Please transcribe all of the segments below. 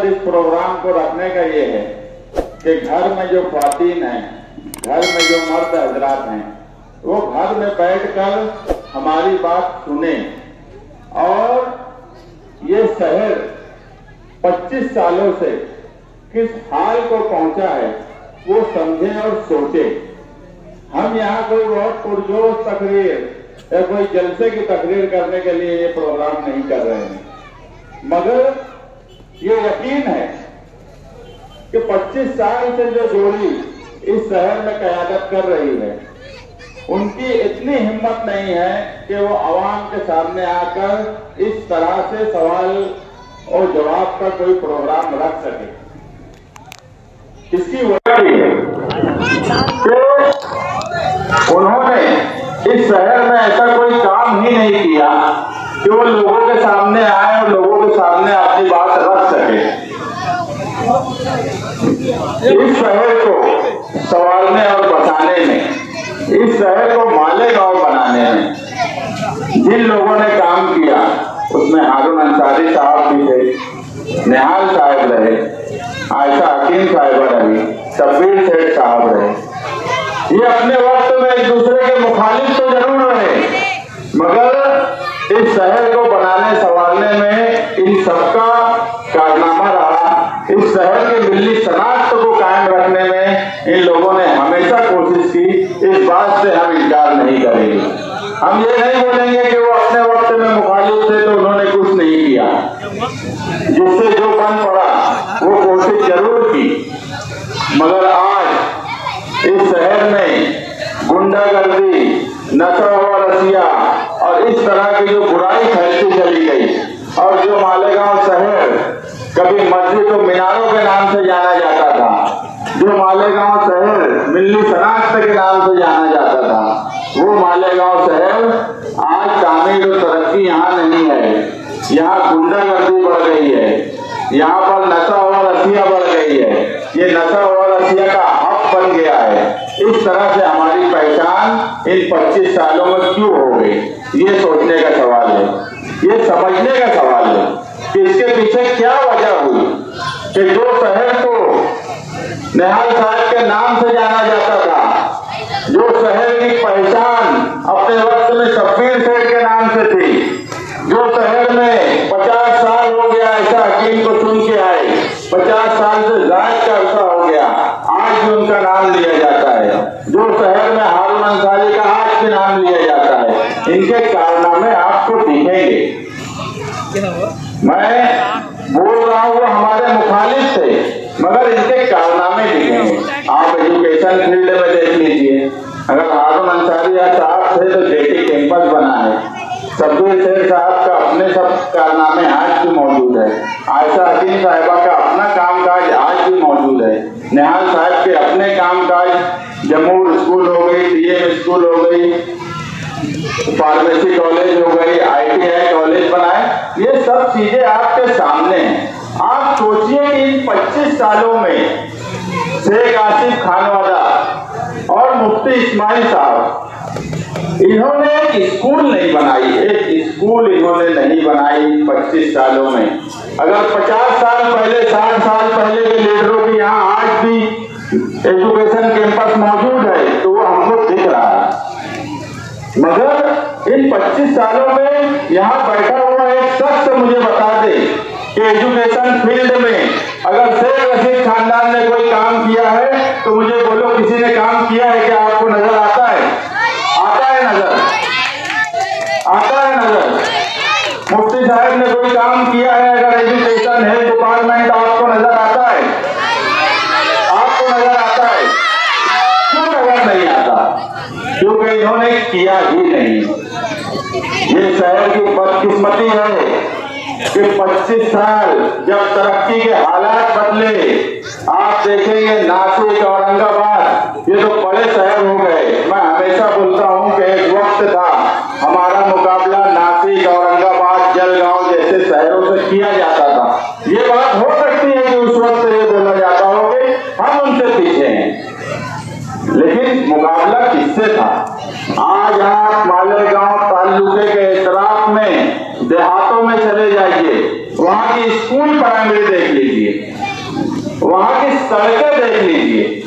इस प्रोग्राम को रखने का ये है कि घर में जो ख्वातीन हैं, घर में जो मर्द हजरात हैं, वो घर में बैठकर हमारी बात सुने और ये शहर 25 सालों से किस हाल को पहुंचा है वो समझें और सोचें। हम यहाँ कोई बहुत पुरजोश तकरीर या कोई जलसे की तकरीर करने के लिए ये प्रोग्राम नहीं कर रहे हैं, मगर ये यकीन है कि 25 साल से जो जोड़ी इस शहर में क़यादत कर रही है, उनकी इतनी हिम्मत नहीं है कि वो आवाम के सामने आकर इस तरह से सवाल और जवाब का कोई प्रोग्राम रख सके। इसकी वजह ये है कि उन्होंने इस शहर में ऐसा कोई काम ही नहीं किया कि वो लोगों के सामने आए और लोगों के सामने अपनी बात रख सके। इस शहर को संवारने और बचाने में, इस शहर को मालेगांव बनाने में जिन लोगों ने काम किया उसमें हारून अंसारी साहब भी थे, निहाल साहब रहे, आयशा हकीम साहिबा रही, शब्बीर सेठ साहब रहे। ये अपने वक्त में एक दूसरे के मुखालिफ तो जरूर रहे, मगर इस शहर को बनाने संवारने में इन सबका कारनामा रहा। इस शहर की मिली शनाख्त को कायम रखने में इन लोगों ने हमेशा कोशिश की। इस बात से हम इनकार नहीं करेंगे। हम ये नहीं बोलेंगे कि वो अपने वक्त में मुखालिफ थे तो उन्होंने कुछ नहीं किया। जिससे जो बन पड़ा वो कोशिश जरूर की, मगर आज इस शहर में गुंडागर्दी, नशा व रसिया और इस तरह की जो बुराई फैलती चली गई और जो मालेगांव शहर कभी मस्जिद और मीनारों के नाम से जाना जाता था, जो मालेगांव शहर मिली शनाख्त के नाम से जाना जाता था, वो मालेगांव शहर आज तामीर और तरक्की यहाँ नहीं है। यहाँ गुंडागर्दी बढ़ गई है, यहाँ पर नशा और रसिया बढ़ गई है। ये नशा और रसिया का हब बन गया है। इस तरह से हमारी पहचान इन 25 सालों में क्यों हो गई, ये सोचने का सवाल है, ये समझने का सवाल है कि इसके पीछे क्या वजह हुई कि जो शहर को निहाल साहब के नाम से जाना जाता था, जो शहर की पहचान अपने वक्त में शब्बीर सेठ के नाम से थी, जो शहर में 50 साल हो गया ऐसा हकीम को सुन के आए, 50 साल से ज्यादा का अरसा हो गया, आज भी उनका नाम लिया जाता है, जो शहर में हारून अंसारी का आज भी नाम लिया जाता है, इनके कारनामे आपको दिखेंगे। मैं बोल रहा हूँ वो हमारे मुखालिफ थे, मगर इनके कारनामे दिखेंगे। आप एजुकेशन फील्ड में देख लीजिए, अगर हारून अंसारी साहब थे तो जेटी कैंपस बना है, शब्बीर सेठ साहब का अपने सब कारनामे आज भी मौजूद है, आयशा हकीम साहिबा का अपना कामकाज आज भी मौजूद है, निहाल साहब के अपने कामकाज, जमूर स्कूल हो गई, टीएम स्कूल हो गई, फार्मेसी कॉलेज हो गई, ITI कॉलेज बनाए, ये सब चीजें आपके सामने हैं। आप सोचिए कि इन 25 सालों में शेख आसिफ खानवादा और मुफ्ती इस्माइल साहब, इन्होंने एक स्कूल नहीं बनाई, एक स्कूल इन्होंने नहीं बनाई 25 सालों में। अगर 50 साल पहले, 60 साल पहले के लीडरों की यहाँ आज भी एजुकेशन कैंपस मौजूद है तो वो हमको दिख रहा है, मगर इन 25 सालों में यहाँ बैठा हुआ एक शख्स मुझे बता दे कि एजुकेशन फील्ड में अगर शेख रशीद खानदान ने कोई काम किया है तो मुझे बोलो, किसी ने काम किया है क्या? आपको नजर आता है? आता है नजर? आता है नजर? मुफ्ती साहब ने कोई काम किया है अगर एजुकेशन हेल्थ डिपार्टमेंट, आपको नजर आता है? आपको नजर आता है? क्यों नजर नहीं आता? क्योंकि इन्होंने किया ही नहीं। ये शहर की बदकिस्मती है कि 25 साल जब तरक्की के हालात बदले, आप देखेंगे नासिक, औरंगाबाद, ये तो बड़े शहर हो गए। मैं हमेशा बोलता हूँ कि एक वक्त था हमारा मुकाबला नासिक, औरंगाबाद, जलगांव जैसे शहरों से किया जाता था। ये बात हो सकती है कि उस वक्त ये बोला जाता हो कि हम उनसे पीछे हैं, लेकिन मुकाबला किससे था? आज आप मालेगांव ताल्लुके के इतराफ में, देहातों में चले जाइए, वहाँ की स्कूल प्राइमरी देख लीजिए, देख लीजिए,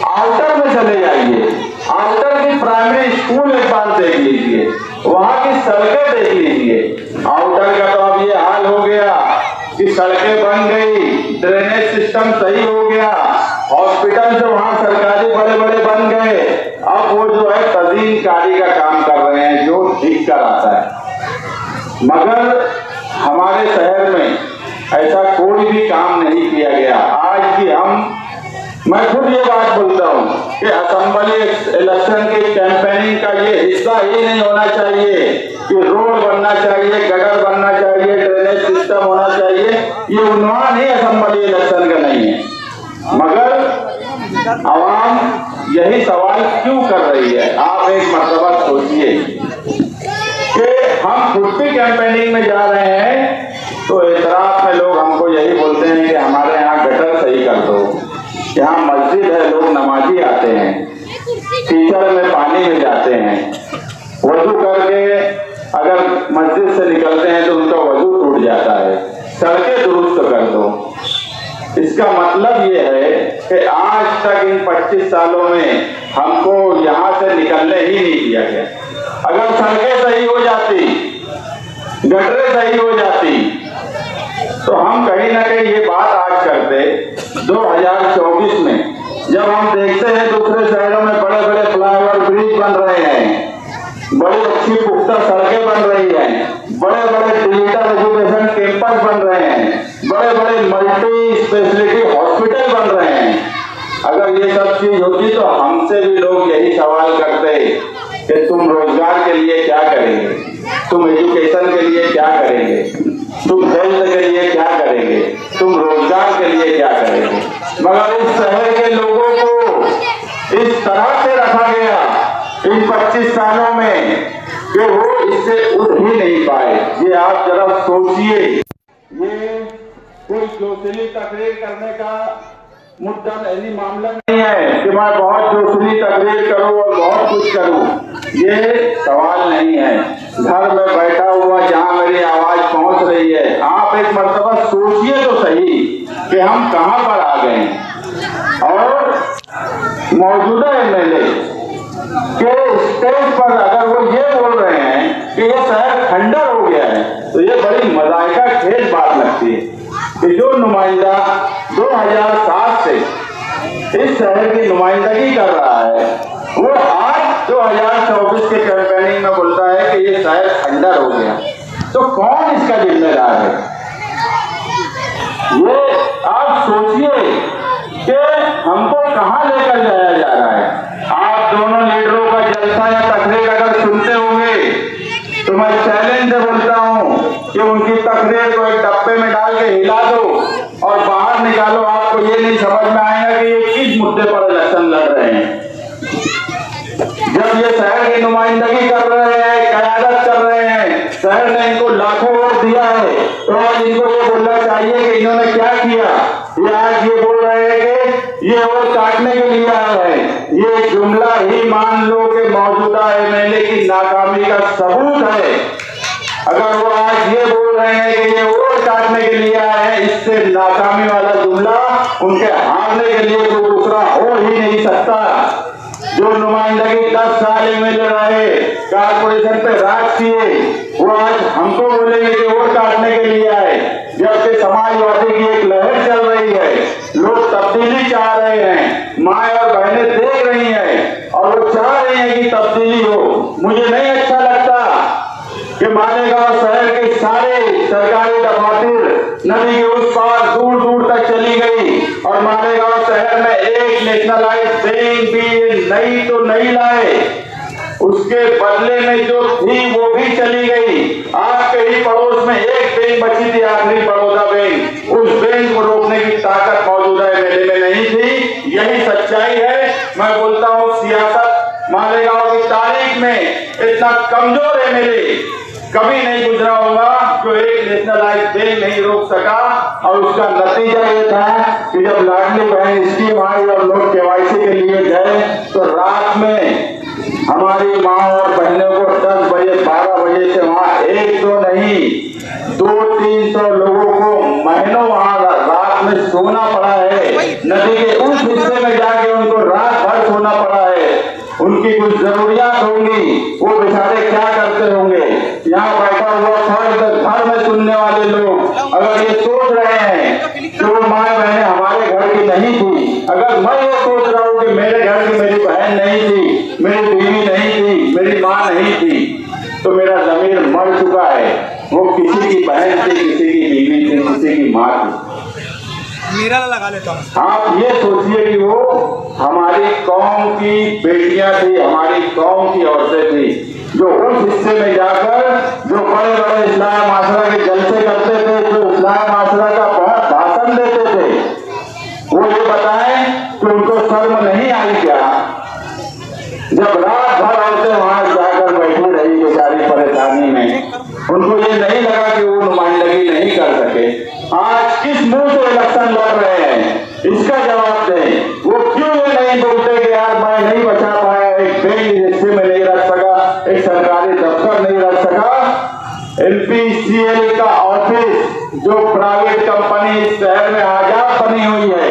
आउटर में चले जाइए, आउटर की प्राइमरी स्कूल एक बार देख लीजिए, वहां की सड़कें देख लीजिए। आउटर का तो अब ये हाल हो गया कि सड़कें बन गई, ड्रेनेज सिस्टम सही हो गया, हॉस्पिटल जो वहां सरकारी बड़े बड़े बन गए, अब वो जो है तजीमकारी का काम कर रहे हैं जो ठीक कर आता है। मगर हमारे शहर में ऐसा कोई भी काम नहीं किया गया। आज भी मैं खुद ये बात बोलता हूँ कि असेंबली इलेक्शन की कैंपेनिंग का ये हिस्सा ही नहीं होना चाहिए कि रोड बनना चाहिए, गटर बनना चाहिए, ड्रेनेज सिस्टम होना चाहिए, ये उन्वान ही असेंबली इलेक्शन का नहीं है। मगर आवाम यही सवाल क्यों कर रही है? आप एक मर्तबा सोचिए कि हम खुद भी कैंपेनिंग में जा रहे हैं तो एतराफ में लोग हमको यही बोलते हैं कि हमारे यहाँ गटर सही कर दो, यहाँ मस्जिद है, लोग नमाजी आते हैं, कीचड़ में पानी में जाते हैं, वजू करके अगर मस्जिद से निकलते हैं तो उनका वजू टूट जाता है, सड़कें दुरुस्त कर दो। इसका मतलब ये है कि आज तक इन 25 सालों में हमको यहाँ से निकलने ही नहीं दिया गया। अगर सड़कें सही हो जाती, गटरें सही हो जाती तो हम कहीं ना कहीं ये बात आज करते। 2024 में जब हम देखते हैं दूसरे शहरों में बड़े बड़े फ्लाईओवर ब्रिज बन रहे हैं, बड़ी अच्छी पुख्ता सड़कें बन रही हैं, बड़े बड़े डिजिटल एजुकेशन कैंपस बन रहे हैं, बड़े बड़े मल्टी स्पेशलिटी हॉस्पिटल बन रहे हैं। अगर ये सब चीज होती तो हमसे भी लोग यही सवाल करते कि तुम रोजगार के लिए क्या करेंगे, तुम एजुकेशन के लिए क्या करेंगे, तुम हेल्थ के लिए क्या करेंगे, तुम रोजगार के लिए क्या करेंगे। मगर इस शहर के लोगों को इस तरह से रखा गया इन 25 सालों में कि वो इससे उठ ही नहीं पाए। ये आप जरा सोचिए, ये कोई जोशीली तकरीर करने का मुद्दा नहीं, मामला नहीं है कि मैं बहुत जोशीली तकरीर करूं और बहुत कुछ करूं, ये सवाल नहीं है। घर में बैठा हुआ जहां मेरी आवाज पहुंच रही है, आप एक मर्तबा सोचिए तो सही कि हम कहां पर आ गए। और मौजूदा एमएलए के स्टेज पर अगर वो ये बोल रहे हैं कि ये शहर खंडर हो गया है तो ये बड़ी मजाइका खेल बात लगती है कि जो नुमाइंदा 2007 से इस शहर की नुमाइंदगी कर रहा है वो आज 2024 के कैंपेनिंग में बोलता है कि ये शहर खंडर हो गया। तो कौन इसका जिम्मेदार है? ये आप सोचिए कि हमको कहां लेकर जाया जा रहा है। आप दोनों लीडरों का जलसा या तकरीर अगर सुनते होंगे तो मैं चैलेंज से बोलता हूं कि उनकी तकरीर को एक डब्बे में डाल के हिला दो और बाहर निकालो, आपको ये नहीं समझ में आएगा कि ये किस मुद्दे पर इलेक्शन लड़ रहे हैं। जब ये शहर की नुमाइंदगी कर रहे हैं, क़यादत कर रहे हैं, शहर ने इनको लाखों वोट दिया है, तो आज इनको ये बोलना चाहिए कि इन्होंने क्या किया। ये आज ये बोल रहे हैं कि ये वोट काटने के लिए आए हैं। ये जुमला ही मान लो कि मौजूदा एमएलए की नाकामी का सबूत है। अगर वो आज ये बोल रहे हैं कि ये वोट काटने के लिए आए हैं, इससे नाकामी वाला जुमला उनके हारने के लिए कोई दूसरा हो ही नहीं सकता। जो नुमाइंदगी 10 साल एमएलए रहे, कारपोरेशन पे राज किए, वो आज हमको बोलेंगे कि वोट काटने के लिए आए, जबकि समाजवादी की एक लहर चल रही है, लोग तब्दीली चाह रहे हैं, माए और बहनें देख रही हैं और वो चाह रही हैं कि तब्दीली हो। मुझे नहीं अच्छा लगता कि मालेगांव शहर के सारे सरकारी दफातर नदी के उस पार दूर दूर तक चली गई और मालेगांव शहर में एक नेशनलाइज्ड बैंक भी नई तो नहीं लाए, उसके बदले में जो थी वो भी चली गई। आपके ही पड़ोस में एक बैंक बची थी, आखिरी बड़ौदा बैंक, उस बैंक को रोकने की ताकत मौजूदा एमएलए में नहीं थी। यही सच्चाई है। मैं बोलता हूँ सियासत मालेगांव की तारीख में इतना कमजोर एमएलए कभी नहीं गुजरा होगा जो एक नेशनलाइज्ड बैंक नहीं रोक सका। और उसका नतीजा ये था कि जब लाडली बहन स्कीम आई और लोग केवाईसी के लिए गए तो रात में हमारी माँ और बहनों को 10 बजे 12 बजे से वहाँ एक तो नहीं 200-300 लोगों को महीनों वहाँ रात रात में सोना पड़ा है, नदी के उस हिस्से में जाके उनको रात भर सोना पड़ा है। उनकी कुछ जरूरियात होंगी, वो बेचारे क्या करते होंगे। यहाँ बैठा हुआ फर्द, घर में सुनने वाले लोग अगर ये सोच रहे हैं कि वो माँ बहनें हमारे घर की नहीं थी, अगर मैं ये सोच रहा हूँ कि मेरे घर की मेरी बहन नहीं थी, मेरी बीवी नहीं थी, मेरी माँ नहीं थी, तो मेरा जमीर मर चुका है। वो किसी की बहन थी, किसी की बीवी थी, किसी की माँ थी। मेरा लगा लेता हूँ। आप ये सोचिए कि वो हमारी कौम की बेटियां थी, हमारी कौम की औरतें थी, जो उस हिस्से में जाकर जो बड़े बड़े इस्लाह माशरा के जलसे करते थे, जो इस्लाह माशरा का बहुत भाषण देते थे, वो ये बताएं कि उनको शर्म नहीं आई क्या जब रात भर औरतें वहां जाकर बैठी रही बेचारी परेशानी में। उनको ये नहीं लगा कि वो नुमाइंदगी नहीं कर सके। आज किस मुंह से इलेक्शन लड़ रहे हैं, इसका जवाब दें। वो क्यों ये नहीं बोलते कि यार मैं नहीं बचा पाया, एक बैंक हिस्से में नहीं रख सका, एक सरकारी दफ्तर नहीं रख सका। MPCL का ऑफिस जो प्राइवेट कंपनी इस शहर में आजाद बनी हुई है,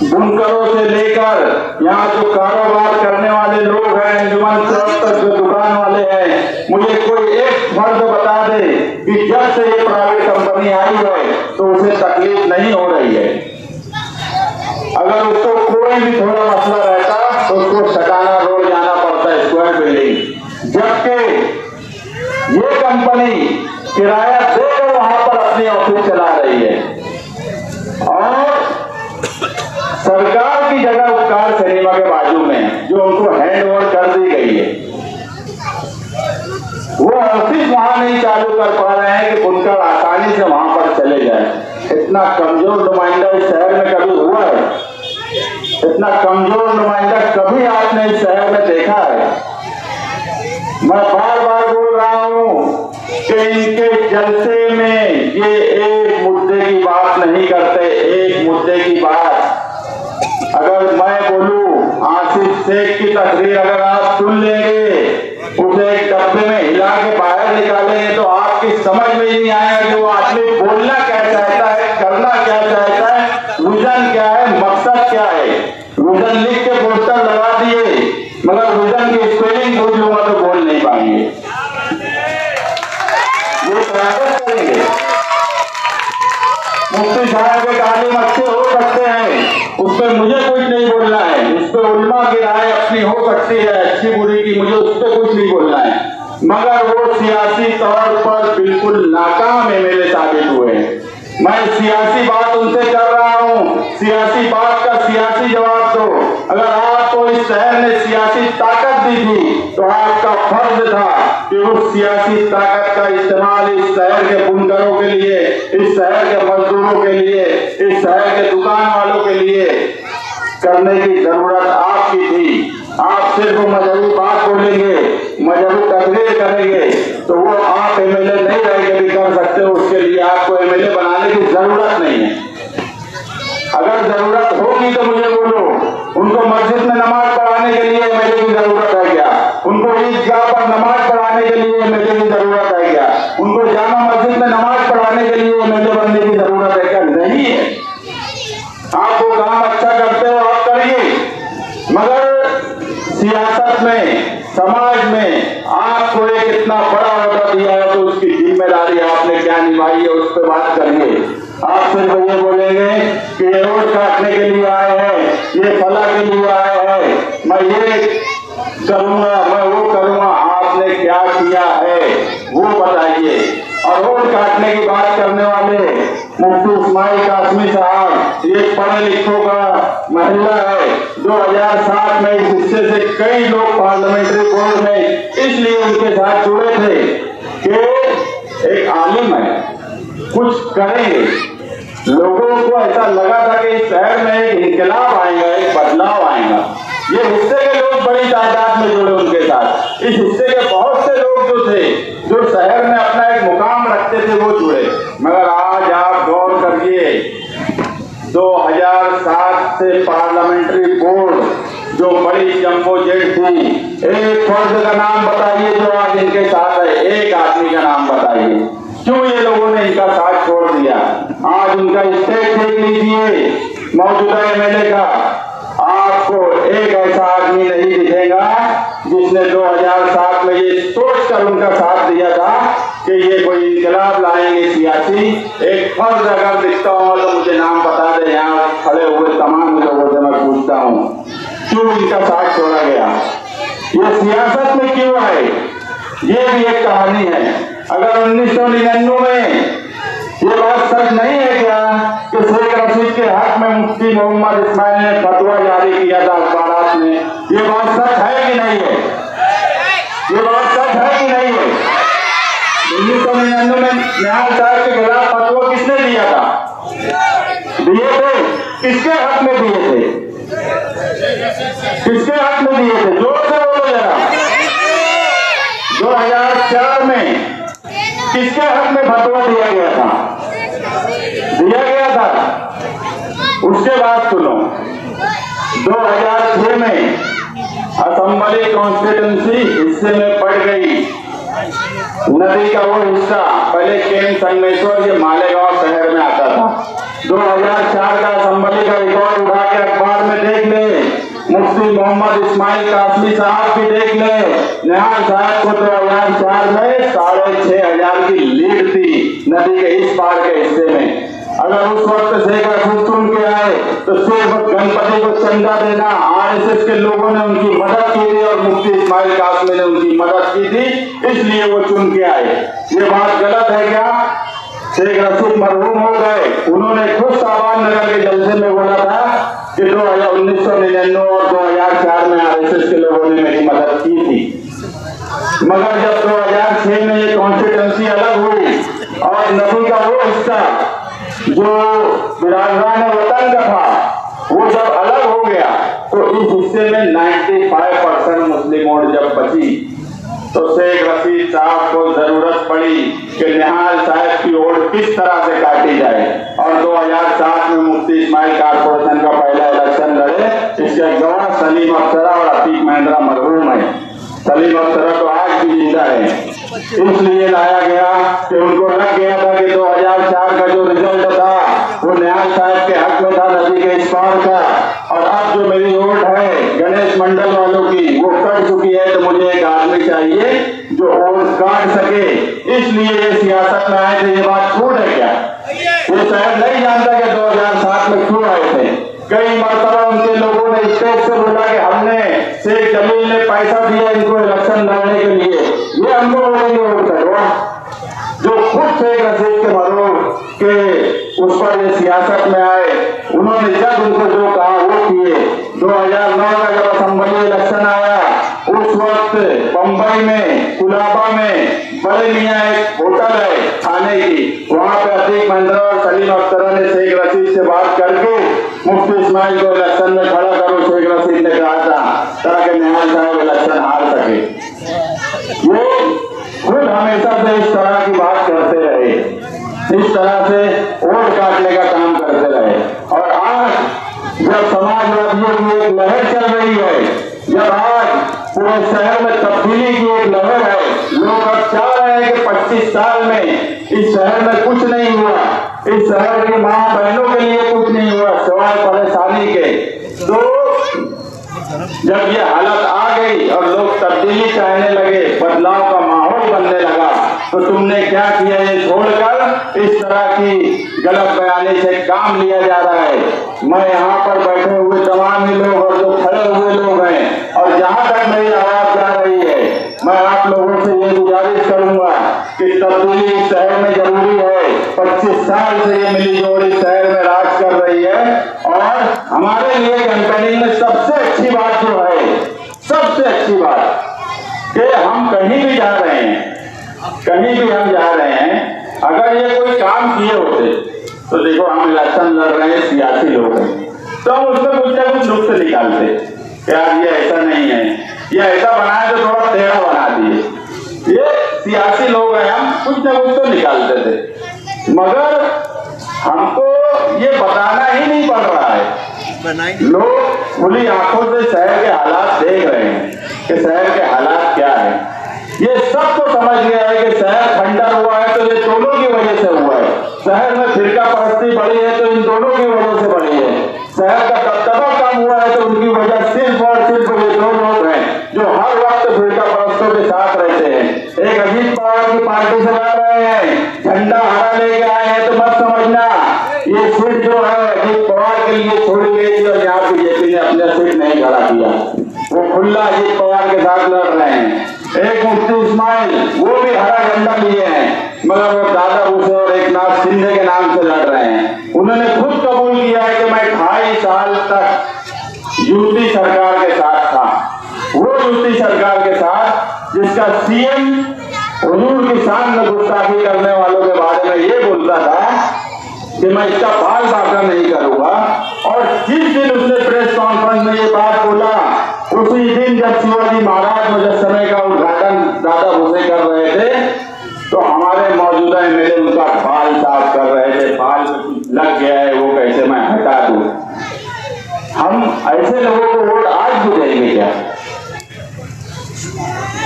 बुनकरों से लेकर यहाँ जो कारोबार करने वाले लोग हैं, अंजुमन चौक तक जो दुकान वाले हैं, मुझे कोई एक फर्द बता दे कि जब से ये प्राइवेट कंपनी आई है तो उसे तकलीफ नहीं हो रही है। अगर उसको कोई भी थोड़ा मसला रहता तो उसको सटाना रोड जाना पड़ता है स्क्वायर बिल्डिंग, जबकि ये कंपनी किराया देकर वहां पर अपनी ऑफिस चला रही है। और सरकार की जगह उपकार सिनेमा के बाजू में जो उनको हैंड ओवर कर दी गई है, वो ऑफिस वहां नहीं चालू कर पा रहे हैं कि बुनकर आसानी से वहां पर चले जाए। इतना कमजोर नुमाइंदा इस शहर में कभी हुआ है? इतना कमजोर नुमाइंदा कभी आपने इस शहर में देखा है? मैं बार बार बोल रहा हूं कि इनके जलसे में ये एक मुद्दे की बात नहीं करते। एक मुद्दे की बात अगर मैं बोलूं, आसिफ शेख की तकरीर अगर आप सुन लेंगे, उसे एक डब्बे में हिला के बाहर निकालेंगे तो आपकी समझ में ही नहीं आएगा कि वो आदमी बोलना क्या चाहता है, करना क्या चाहता है, विजन क्या है, मकसद क्या है। विजन लिख के पोस्टर लगा दिए, मगर विजन की स्पेलिंग भूल लूंगा तो बोल नहीं पाएंगे। ये प्रयास करेंगे। मुफ्ती साहब के तालीम अच्छे हो सकते हैं, उस पर मुझे कुछ नहीं बोलना है। उस पर उल्मा की राय अपनी हो सकती है अच्छी बुरी की, मुझे उस पर कुछ नहीं बोलना है। मगर वो सियासी तौर पर बिल्कुल नाकाम MLA साबित हुए। मैं सियासी बात उनसे कर रहा हूँ, सियासी बात का सियासी जवाब दो। अगर आपको इस शहर ने सियासी ताकत दी थी तो आपका फर्ज था कि उस सियासी ताकत का इस्तेमाल इस शहर के बुनकरों के लिए, इस शहर के मजदूरों के लिए, इस शहर के दुकान वालों के लिए करने की जरूरत आपकी थी। आप सिर्फ मजहबी बात बोलेंगे, मजहबी तकरीर करेंगे तो वो आप MLA नहीं रह के भी कर सकते हो। उसके लिए आपको MLA बनाने की जरूरत नहीं है। अगर जरूरत होगी तो मुझे बोलो। उनको मस्जिद में नमाज पढ़ाने के लिए MLA की जरूरत है क्या? उनको ईदगाह पर नमाज पढ़ाने के लिए MLA की जरूरत है क्या? उनको जामा मस्जिद में नमाज पढ़ाने के लिए MLA बनने की जरूरत है क्या? नहीं है। आप वो काम अच्छा करते हो, आप करिए, मगर सियासत में, समाज में आपको एक इतना बड़ा अहदा दिया है तो उसकी जिम्मेदारी आपने क्या निभाई है उस पर बात करिए। आप सिर्फ ये बोलेंगे कि ये रोड काटने के लिए आए हैं, ये फला के लिए आए हैं, मैं ये करूंगा, मैं वो करूंगा। आपने क्या किया है वो बताइए। और रोड काटने की बात करने वाले मुफ्ती इस्माइल कासमी साहब, ये पढ़े लिखों का महिला है। 2007 में इस हिस्से से कई लोग पार्लियामेंट्री बोर्ड में इसलिए उनके साथ जुड़े थे कि एक आलिम है, कुछ करेंगे। लोगों को ऐसा लगा था कि इस शहर में एक इनकलाब आएगा, एक बदलाव आएगा। ये हिस्से के लोग बड़ी तादाद में जुड़े उनके साथ। इस हिस्से के बहुत से लोग जो थे, जो शहर में अपना एक मुकाम रखते थे, वो जुड़े। मगर आज आप गौर करिए, 2007 से पार्लियामेंट्री बोर्ड जो बड़ी जम्बो जेट थी, एक फर्द का नाम बताइए जो आज इनके साथ है, एक आदमी का नाम बताइए। क्यों ये लोगों ने इनका साथ छोड़ दिया? आज उनका स्टेट देख लीजिए मौजूदा एमएलए का, आपको एक ऐसा आदमी नहीं दिखेगा जिसने 2007 में ये सोचकर उनका साथ दिया था कि ये कोई इनकलाब लाएंगे सियासी। एक फर्ज अगर दिखता हो तो मुझे नाम बता दे, यहाँ खड़े हुए तमाम लोगों से मैं पूछता हूँ क्यों इनका साथ छोड़ा गया? ये सियासत में क्यों आए? ये भी एक कहानी है। अगर 1999 में ये बात सच नहीं है क्या कि शेख रशीद के हक में मुफ्ती मोहम्मद इस्माइल ने फतवा जारी किया था अखबारात में? ये बात सच है कि नहीं है? ये बात सच है कि नहीं है? 1999 में निहाल साहब के खिलाफ फतवा किसने दिया था? दिए थे? किसके हक में दिए थे? किसके हक में दिए थे? जोर से बोलो जरा। 2004 में किसके हक में फतवा दिया गया था? दिया गया था। उसके बाद सुनो, 2006 में असेंबली कॉन्स्टिट्यूंसी हिस्से में पड़ गई नदी का वो हिस्सा, पहले केम संगमेश्वर ये मालेगांव शहर में आता था। 2004 का असेंबली का रिकॉर्ड उठा के अखबार में देख ले, मुफ्ती मोहम्मद इस्माइल कासमी साहब की देख ले, निहाल साहब को 2004 में 6,500 की लीड थी नदी के इस पार के हिस्से में। अगर उस वक्त शेख रशीद चुन के आए तो सिर्फ गणपति को चंदा देना, आरएसएस के लोगों ने उनकी मदद की थी और मुफ्ती इस्माइल कासमी ने उनकी मदद की थी, इसलिए वो चुन के आए। ये बात गलत है क्या? शेख रशीद मरहूम हो गए, उन्होंने खुद साबान नगर के जलसे में बोला था कि 1999 और 2004 में आरएसएस के लोगों ने मेरी मदद की थी। मगर जब 2006 में ये कॉन्स्टिट्यूंसी अलग हुई और नदी का वो हिस्सा जो बिरादरान वतन का था वो जब अलग हो गया तो इस हिस्से में 95% मुस्लिम वोट जब बची तो शेख रशीद साहब को जरूरत पड़ी कि निहाल साहब की वोट किस तरह से काटी जाए और 2007 में मुफ्ती इस्माइल कॉर्पोरेशन का पहला इलेक्शन लड़े। इसके गवाह सलीम अफसरा और अतीक महिंद्रा मरहूम है। सलीम अफसरा तो आज भी जिंदा है, इसलिए लाया गया कि उनको लग गया था कि 2004 का जो रिजल्ट था वो निहाल साहब के हक में था नदी के इस पार का, और अब जो मेरी वोट है गणेश मंडल वालों की वो कट चुकी है, तो मुझे एक आदमी चाहिए जो वोट काट सके। इसलिए ये सियासत में आए थे। ये बात छूट है क्या? ये शायद नहीं जानता कि 2007 में क्यों आए थे। कई मरतबा उनके लोगों ने स्टेज से बोला कि हमने शेख जमील ने पैसा दिया इनको इलेक्शन लड़ने के लिए, ये हमको वोट करवा। जो खुद शेख रशीद के मरहूम के उस पर ये सियासत में आए, उन्होंने जब उनको जो कहा वो किए। 2009 का जब असेंबली इलेक्शन आया उस वक्त बंबई में कुलाबा में बड़े मियाँ एक होटल है खाने की, वहां पे अतीक महिंद्रा और सलीम अफसरा ने शेख रशीद से बात करके मुफ्ती इस्माइल को इलेक्शन में खड़ा करो, शेख रशीद ने कहा था, ताकि निहाल साहब इलेक्शन हार सके। ये खुद हमेशा से इस तरह की बात करते रहे, इस तरह से वोट काटने का काम करते रहे। और आज जब समाजवादियों की एक लहर चल रही है, जब आज पूरे शहर में तब्दीली की एक लहर है, लोग अब चाह रहे हैं कि 25 साल में इस शहर में कुछ नहीं हुआ, इस शहर की माँ बहनों के लिए कुछ नहीं हुआ सिवाय परेशानी के। तो जब ये हालत आ गई और लोग तब्दीली चाहने लगे, बदलाव का माहौल बनने लगा, तो तुमने क्या किया? ये छोड़कर इस तरह की गलत बयानी से काम लिया जा रहा है। मैं यहाँ पर बैठे हुए तमाम ही लोग और जो खड़े हुए लोग हैं और जहाँ तक मेरी आवाज जा रही है, मैं आप लोगों से ये गुजारिश करूंगा कि तब्दीली शहर में जरूरी है। 25 साल से ये मिली जोड़ी शहर में राज कर रही है और हमारे लिए कैंपेनिंग में सबसे अच्छी बात जो है, सबसे अच्छी बात कि हम कहीं भी जा रहे हैं, कहीं भी हम जा रहे हैं, अगर ये कोई काम किए होते तो देखो हम इलेक्शन लड़ रहे हैं, सियासी लोग हैं, तो हम उसमें कुछ ना कुछ नुक्स निकालते कि यार ये ऐसा नहीं है, ये ऐसा बनाया तो थोड़ा टेढ़ा बना दिए। ये सियासी लोग हैं, हम कुछ ना कुछ तो निकालते थे, मगर हमको ये बताना ही नहीं पड़ रहा है। लोग खुली आंखों से शहर के हालात देख रहे हैं कि शहर के हालात क्या है। ये सब तो समझ गया है कि शहर खंडर हुआ है तो ये दोनों की वजह से हुआ है। शहर में फिरका परस्ती बढ़ी है तो इन दोनों की वजह से बढ़ी है। शहर का दबदबा कम हुआ है तो उनकी वजह सिर्फ और सिर्फ ये दो लोग हैं जो हर वक्त फिरका परस्तों के साथ रहते हैं। एक अजीत पवार की पार्टी से लड़ रहे हैं, झंडा हरा लेके आए हैं, तो मत समझना ये सीट जो है अजीत पवार के लिए छोड़ी गई थी और यहाँ बीजेपी ने अपना सीट नहीं खड़ा किया। वो खुला अजीत पवार के साथ लड़ रहे हैं। एक मुफ्ती इस्माइल वो भी हरा झंडा लिए हैं मगर वो दादा भूसे और एक नाथ शिंदे के नाम से लड़ रहे हैं। उन्होंने खुद कबूल किया है कि मैं 2.5 साल तक यूपी सरकार के साथ था। वो यूपी सरकार के साथ जिसका सीएम हुजूर की शान में गुस्ताखी करने वालों के बारे में ये बोलता था कि मैं इसका बाल बाका नहीं करूंगा। और जिस दिन उसने प्रेस कॉन्फ्रेंस में ये बात बोला उसी दिन जब शिवाजी महाराज मुजस्समे का उद्घाटन दादा भूसे कर रहे थे तो हमारे मौजूदा एमएलए उनका बाल साफ कर रहे थे। बाल लग गया है वो कैसे मैं हटा दूं। हम ऐसे लोगों को वोट आज भी देंगे क्या?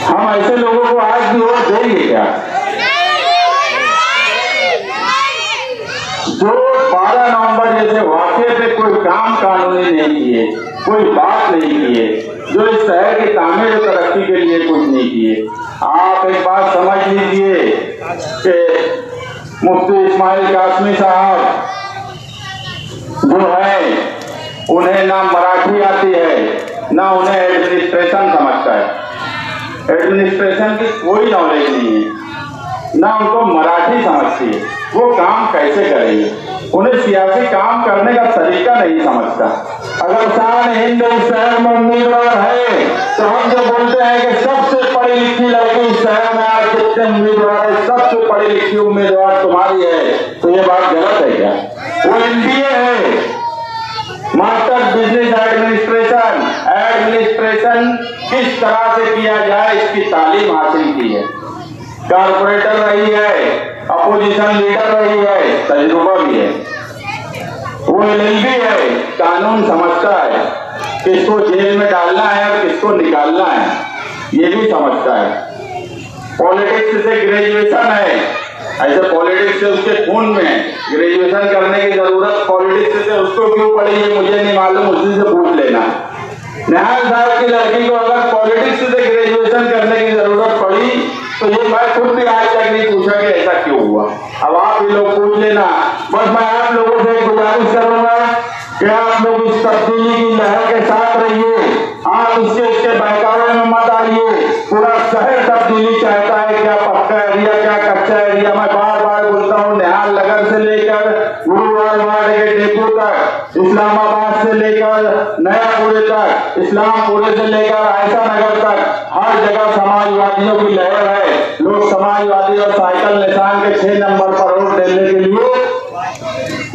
हम ऐसे लोगों को आज भी वोट देंगे क्या? जो 12 नवंबर जैसे वाकये पे कोई काम कानूनी नहीं किए, कोई बात नहीं किए, जो इस शहर की तामीर और तरक्की के लिए कुछ नहीं किए। आप एक बात समझ लीजिए कि मुफ्ती इस्माइल कासमी साहब जो है उन्हें ना मराठी आती है ना उन्हें एडमिनिस्ट्रेशन समझता है। एडमिनिस्ट्रेशन की कोई नॉलेज नहीं है ना उनको मराठी समझती है। वो काम कैसे करेंगे? उन्हें सियासी काम करने का तरीका नहीं समझता। अगर शान हिंद इस शहर में उम्मीदवार है तो हम जो बोलते हैं कि सबसे पढ़ी लिखी लड़की इस शहर में आज कितने उम्मीदवार है, सबसे पढ़ी लिखी उम्मीदवार तुम्हारी है, तो ये बात गलत है क्या? वो एमबीए है, मास्टर बिजनेस एडमिनिस्ट्रेशन। एडमिनिस्ट्रेशन किस तरह से किया जाए इसकी तालीम हासिल की है। कारपोरेटर रही है, अपोजिशन लीडर रही है, तजुर्बा भी है। वो एलएलबी है, कानून समझता है, किसको जेल में डालना है और किसको निकालना है ये भी समझता है। पॉलिटिक्स से ग्रेजुएशन है, ऐसे पॉलिटिक्स से उसके खून में है। ग्रेजुएशन करने की जरूरत पॉलिटिक्स से उसको क्यों पड़ी है मुझे नहीं मालूम, उसी से पूछ लेना। निहाल साहब की लड़की को अगर पॉलिटिक्स से ग्रेजुएशन करने की जरूरत पड़ी तो ये मैं खुद भी आज तक नहीं पूछा कि ऐसा क्यों हुआ। अब आप ही लोग पूछ लेना। बस मैं आप लोगों से गुजारिश करूंगा कि आप लोग इस तब्दीली की लहर के साथ रहिए। आप इसके बहकावे में मत आइए। पूरा शहर तब्दीली चाहता है, क्या पक्का एरिया क्या कच्चा एरिया। मैं बार बार बोलता हूँ निहाल नगर से लेकर गुरुवार वार्ड के डेपो तक, इस्लामाबाद से लेकर नयापुरे तक, इस्लामपुरे से लेकर आयशा नगर तक हर जगह समाजवादियों की लहर है। लोग समाजवादी और साइकिल निशान के 6 नंबर पर वोट देने के लिए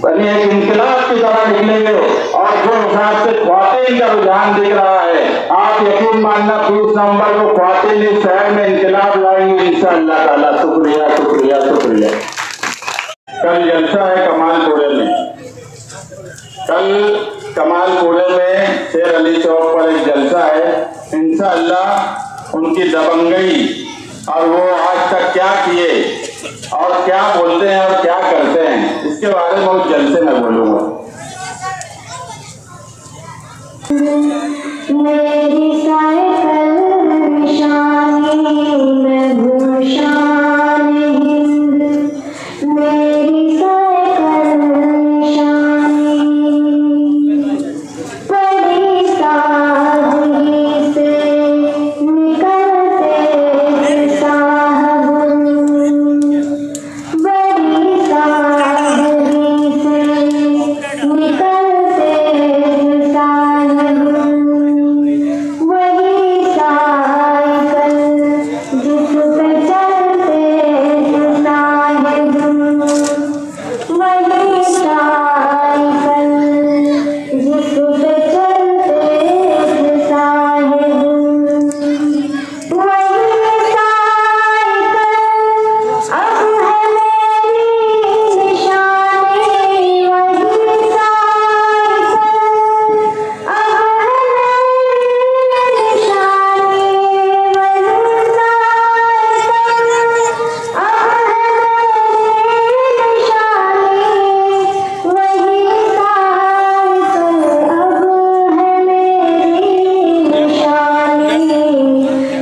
बनी एक इंकलाब की तरह निकलेंगे। और जो हिसाब से ख्वातीन का रुझान दिख रहा है, आप यकीन मानना 20 नवंबर को ख्वातीन इस शहर में इंकलाब लाएंगे इंशाअल्लाह ताला। शुक्रिया शुक्रिया शुक्रिया। कल जलसा है कमालपुरे में। कल कमालपुरे में शेर अली चौक पर एक जलसा है। इंशाअल्लाह उनकी दबंगई और वो आज तक क्या किए और क्या बोलते हैं और क्या करते हैं इसके बारे में उस जलसे में बोलूंगा। मेरी साइकिल शानी में भूषान हिंद, मेरी साइकिल शानी बड़ी सादगी से निकलते साहब, बड़ी सादगी से निकलते साहब। वही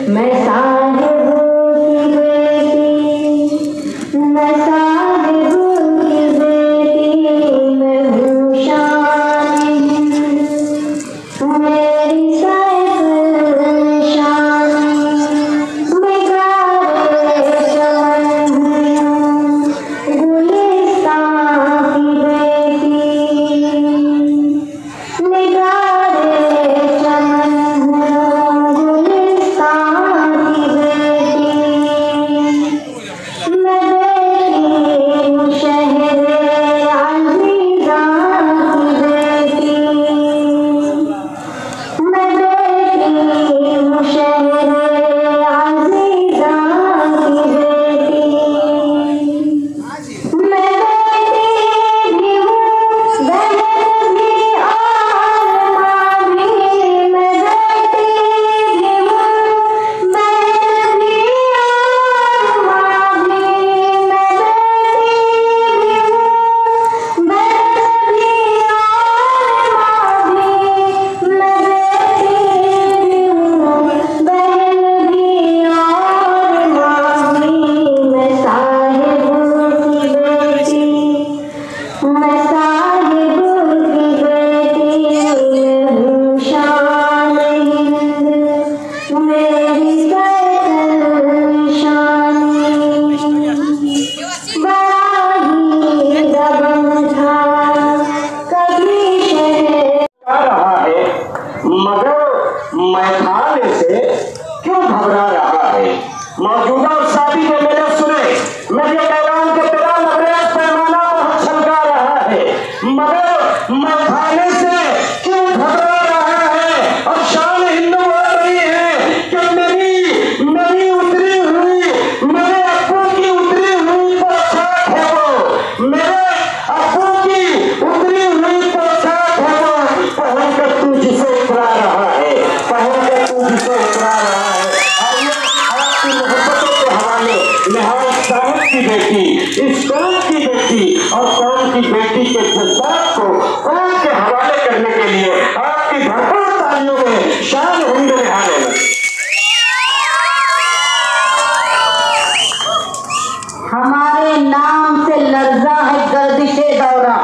मैं साहिबों की बेटी, मैं साहिबों की बेटी, मैं हूँ शान मेरी साइकिल शान, मैं गारे चमन हूँ गुलिस्तान की बेटी, मैं गारे चमन हूँ गुलिस्तान की बेटी, मैं बेटी हूँ शहरे अज़ीज़ा की बेटी, मैं बेटी हूँ शहरे अज़ीज़ा की बेटी, मैं बेटी भी हूँ बहन भी और माँ भी, मैं बेटी भी हूँ बहन भी और माँ भी, मैं बेटी भी हूँ बहन भी और माँ भी, मैं बेटी भी हूँ बहन भी और माँ भी, मैं साहिबों की बेटी, मैं साहिबों की बेटी, मैं हूँ शान हिंद मेरी साइकिल शान, बड़ा ही दबंग था कभी शहर आ रहा है, मगर मैदान से क्यों घबरा रहा है। मौजूदा शादी के मेरे सुने, मैं ये पैगाम के तेरा नबरेज पैमाना बहुत छलका रहा है, मगर मैदान से क्यों घबरा रहा है। और शान हिंदू हो रही है कि मेरी उतरी हुई, मेरे अब्बू की उतरी हुई पोशाक है वो, मेरे अब्बू की उतरी हुई पोशाक है वो, पहन कर तू जिसे उतरा रहा है, पहन कर तू जिसे उतरा रहा है। आइए आपकी मोहब्बतों के हवाले निहाल साहब की बेटी, इस कौम की बेटी और कौम की बेटी के जज्बात को कौम के हवाले करने के लिए आपकी भरपूर तालियों में शान हिंद निहाल है। हमारे नाम से लर्जा है गर्दिशे दौरा,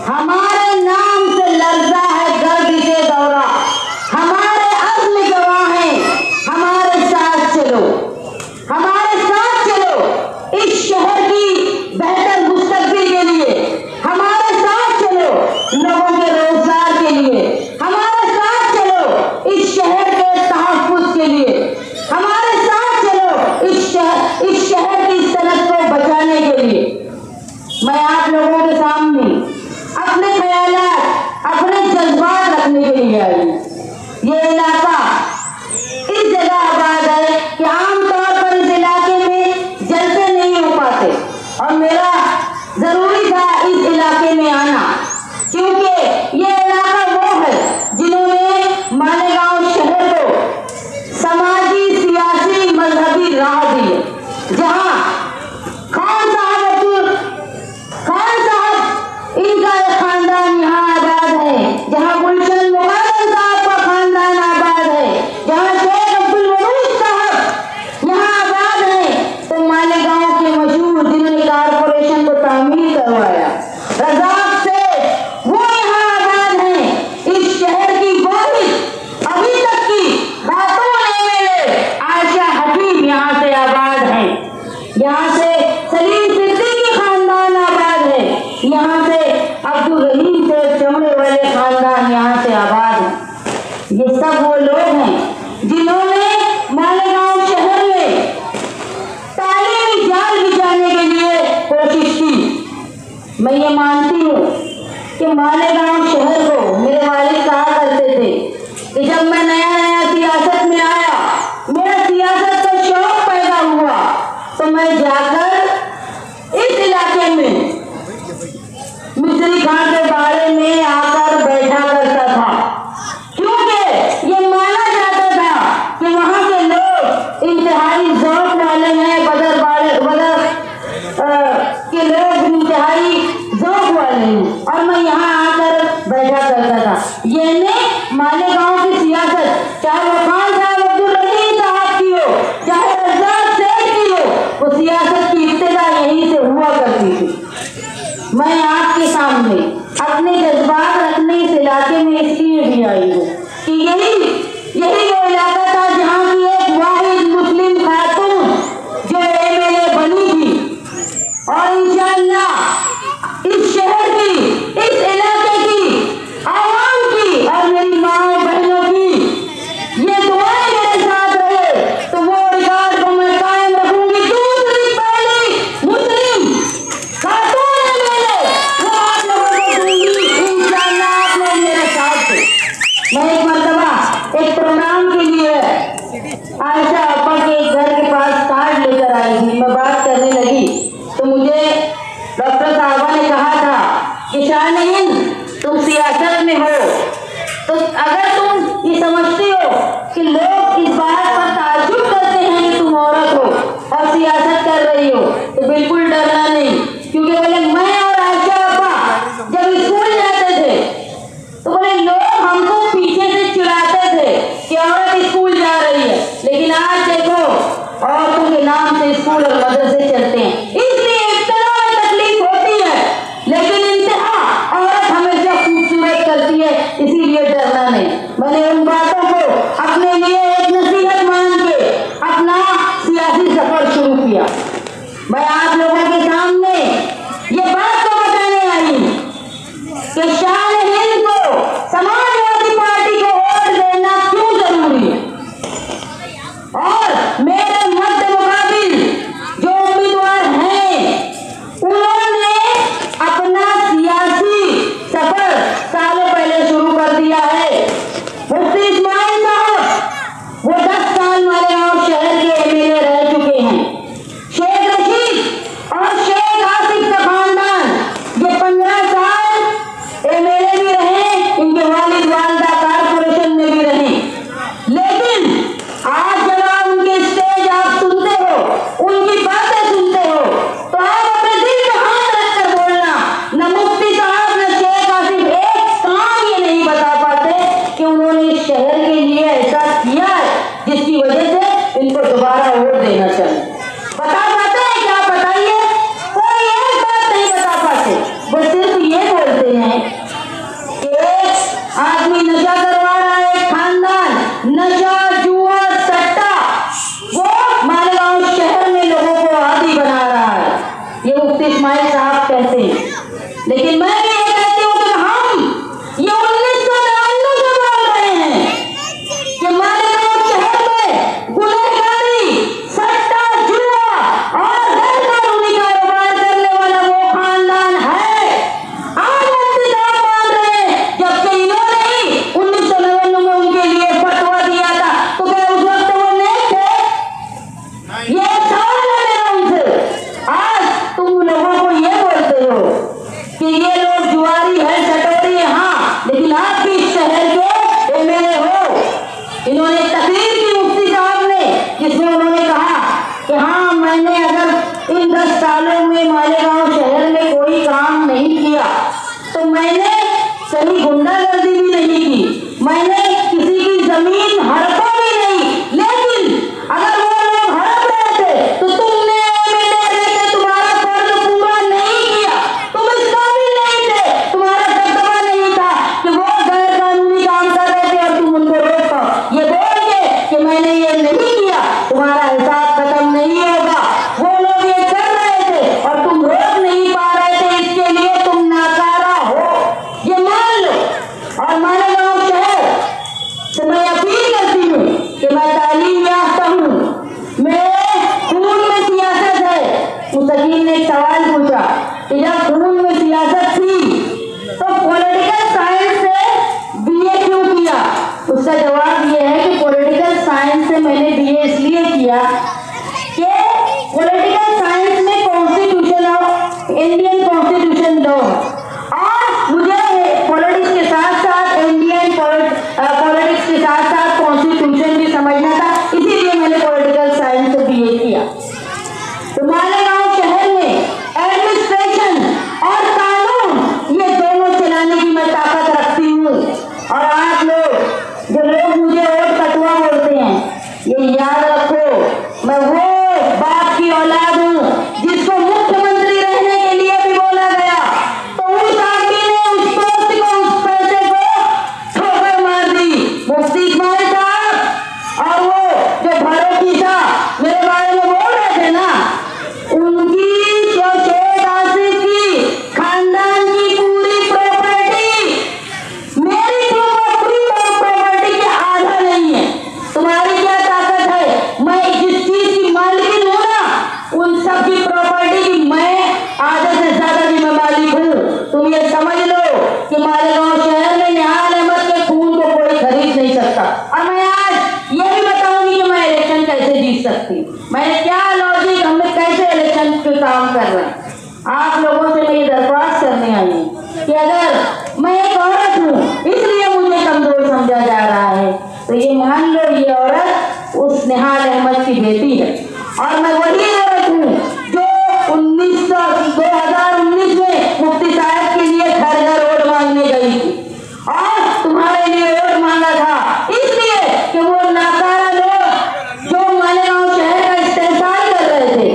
हमारे नाम से लर्जा है गर्दिशे दौरा, हमारे अज़्म गवाह हैं, हमारे साथ चलो, हमारे साथ चलो इस शहर की बेहतर मुस्तकबिल के लिए, हमारे साथ चलो लोगों के रोजगार के लिए, हमारे साथ चलो इस शहर के तहफ़्फ़ुज़ के लिए, हमारे साथ चलो इस शहर की सनत को बचाने के लिए। मैं आप लोगों के सामने अपने ख्यालात, अपने जज्बात रखने के लिए आई हूँ। ये इलाका इस जगह आबाद है कि आमतौर पर इस इलाके में जलसे नहीं हो पाते और मेरा जरूरी था इस इलाके में आना, क्योंकि ये इलाका वो है जिन्होंने मालेगांव शहर को समाजी, सियासी, मजहबी राह दी है, जहाँ खान साहब इनका एक खानदान यहाँ आबाद है, जहाँ गुलशन मुबारक साहब का खानदान आबाद है, जहाँ शेख अब्दुल वदूद साहब यहाँ आबाद है, तो मालेगांव के मशहूर जिन्होंने कारपोरेशन को तामीर करवाया रज़ाक से वो यहाँ आबाद हैं। इस शहर की वाहिद अभी तक की खातून एमएलए आयशा हकीम यहाँ से आबाद है, यहाँ से सलीम सिद्दीकी खानदान आबाद है, यहाँ से अब्दुल रहीम से चमड़े वाले खानदान यहाँ से आबाद है। ये सब वो लोग हैं जिन्होंने मालेगांव शहर में तालीमी जाल बिछाने के लिए कोशिश की। मैं ये मानती हूँ कि मालेगांव शहर को मेरे वालिद कहा करते थे कि जब मैं नया नया सियासत में आया, मेरा सियासत का शौक पैदा हुआ, तो मैं जाकर इस इलाके में मिस्री खान के बारे में आकर बैठा करता था, क्योंकि ये माना जाता था कि वहाँ के लोग इंतहाई ज़ौक़ वाले हैं, बदर के लोग इंतहाई ज़ौक़ वाले हैं, और मैं यहाँ आकर में स्कूल और मदरसे चलते हैं, इसलिए इब्तिदा में तकलीफ होती है, लेकिन इंतहा औरत हमेशा खूबसूरत करती है, इसीलिए डरना नहीं। मैंने उन बातों को अपने लिए एक नसीहत मान के अपना सियासी सफर शुरू किया। मैं आप लोगों के सामने ये बात तो बताने आई कि शान हिंद को समाजवादी पार्टी को वोट देना क्यों जरूरी है, और मेरे मध्य मुकाबिल जो उम्मीदवार हैं उन्होंने अपना सियासी सफर सालों पहले शुरू कर दिया है। मुफ्ती इस्माइल साहब वो 10 साल मालेगांव शहर के एमएलए रह चुके हैं। शेख रशीद और शेख आसिफ का खानदान ये 15 साल एमएलए भी रहे, इनके वालिद वालिदा कारपोरेशन में भी रहे। लेकिन आज जब आप उनके स्टेज आप सुनते हो, उनकी बातें सुनते हो, तो आप अपने दिल पे हाथ रखकर बोलना, न मुफ्ती साहब न शेख आसिफ एक काम ये नहीं बता पाते कि उन्होंने इस शहर के लिए ऐसा किया है जिसकी वजह से इनको दोबारा वोट देना चाहिए। बता पाते हैं क्या? बताइए। कोई एक बात नहीं बता पाते, वो सिर्फ ये बोलते हैं कि एक आदमी नशा करवा रहा है, एक खानदान नशा जुआ सट्टा वो मालेगांव शहर में लोगों को आदी बना रहा है, ये मुफ्ती इस्माइल साहब कहते हैं। लेकिन मैं भी ये कहती हूँ कि हम ये 1999 से बोल रहे हैं कि मालेगांव शहर में गुनहगारी सट्टा जुआ और गैरकानूनी कारोबार करने वाला वो खानदान है। आज मुफ्ती साहब मान रहे हैं, जबकि इन्होंने ही 1999 में उनके लिए फतवा दिया था, तो क्या उस वक्त वो नहीं थे? ये सवाल है मेरा उनसे। आज तुम लोगों को ये बोलते हो कि ये लोग जुआरी है, सटोरी है, हाँ, लेकिन आप भी इस शहर के एमएलए हो। इन्होंने तकरीर की मुफ्ती साहब ने, जिसमें उन्होंने कहा कि हाँ, मैंने अगर इन 10 सालों में मालेगांव शहर में कोई काम नहीं किया तो मैंने कहीं गुंडागर्दी भी नहीं की, मैंने किसी की जमीन हड़पा भी नहीं, लेकिन अगर वो लोग हड़प रहे थे तो तुमने एमएलए रहकर तुम्हारा फर्ज पूरा नहीं किया, तुम इस काबिल नहीं थे, तुम्हारा दबदबा नहीं था कि वो गैर कानूनी काम कर रहे थे और तुम उनको रोक पाओ। ये बोल के कि मैंने ये नहीं किया, तुम्हारा हिसाब खत्म नहीं होगा। वो लोग ये कर रहे थे और तुम रोक नहीं पा रहे थे, इसके लिए तुम नाकारा हो, ये मान लो। और मालेगांव शहर से मैं अपील करती हूँ कि मैं तालीम याफ्ता हूँ, मेरे खून में सियासत है। मुस्तकीम ने एक सवाल पूछा कि जब खून में सियासत थी तो पॉलिटिकल साइंस से बीए क्यों किया? उसका जवाब ये है कि पॉलिटिकल साइंस से मैंने बीए इसलिए किया कि पॉलिटिकल साइंस में कॉन्स्टिट्यूशन ऑफ इंडियन कॉन्स्टिट्यूशन दो, और मुझे पॉलिटिक्स के साथ साथ इंडियन पॉलिटिक्स के साथ साथ कॉन्स्टिट्यूशन भी समझना था, इसीलिए मैंने पॉलिटिकल साइंस से बीए किया। तो मालेगांव शहर में एडमिनिस्ट्रेशन और कानून ये दोनों चलाने की मैं ताकत रखती हूँ। और आप लोग जो लोग मुझे वोट कटुआ बोलते हैं, ये याद रखो, मैं वो बाप की औलाद हूँ जिसको मुख्यमंत्री रहने के लिए भी बोला गया, तो उस आदमी ने उस दोस्त को, उस पैसे को ठोकर मार दी। मुफ्ती इस्माइल साहब और वो जो फारूकी साहब मेरे बारे में बोल रहे थे ना, उनकी जो शेख आसिफ की खानदान की पूरी प्रॉपर्टी मेरी प्रॉपर्टी के आधा नहीं है। तुम्हारी क्या ताकत है? मैं जिस चीज की मालिक हूँ ना, उन सब की प्रॉपर्टी की मैं आधे से ज्यादा की मैं मालिक हूँ। तुम ये समझ लो कि मालेगांव शहर में निहाल अहमद के खून को कोई खरीद नहीं सकता। और मैं आज ये भी बताऊंगी कि मैं इलेक्शन कैसे जीत सकती हूँ, मैंने क्या लॉजिक, हम कैसे इलेक्शन के काम कर रहे हैं। आप लोगों से मैं ये दरख्वास्त करने आई हूँ कि अगर मैं एक औरत हूँ इसलिए मुझे कमजोर समझा जा रहा है, तो ये मान लो ये औरत उस निहाल अहमद की बेटी है, और मैं वही औरत हूँ जो 2019 में मुफ्ती साहब के लिए घर घर वोट मांगने गई थी, और तुम्हारे लिए वोट मांगा था, इसलिए कि वो नाकारा लोग जो मालेगांव शहर का इस्तेमाल कर रहे थे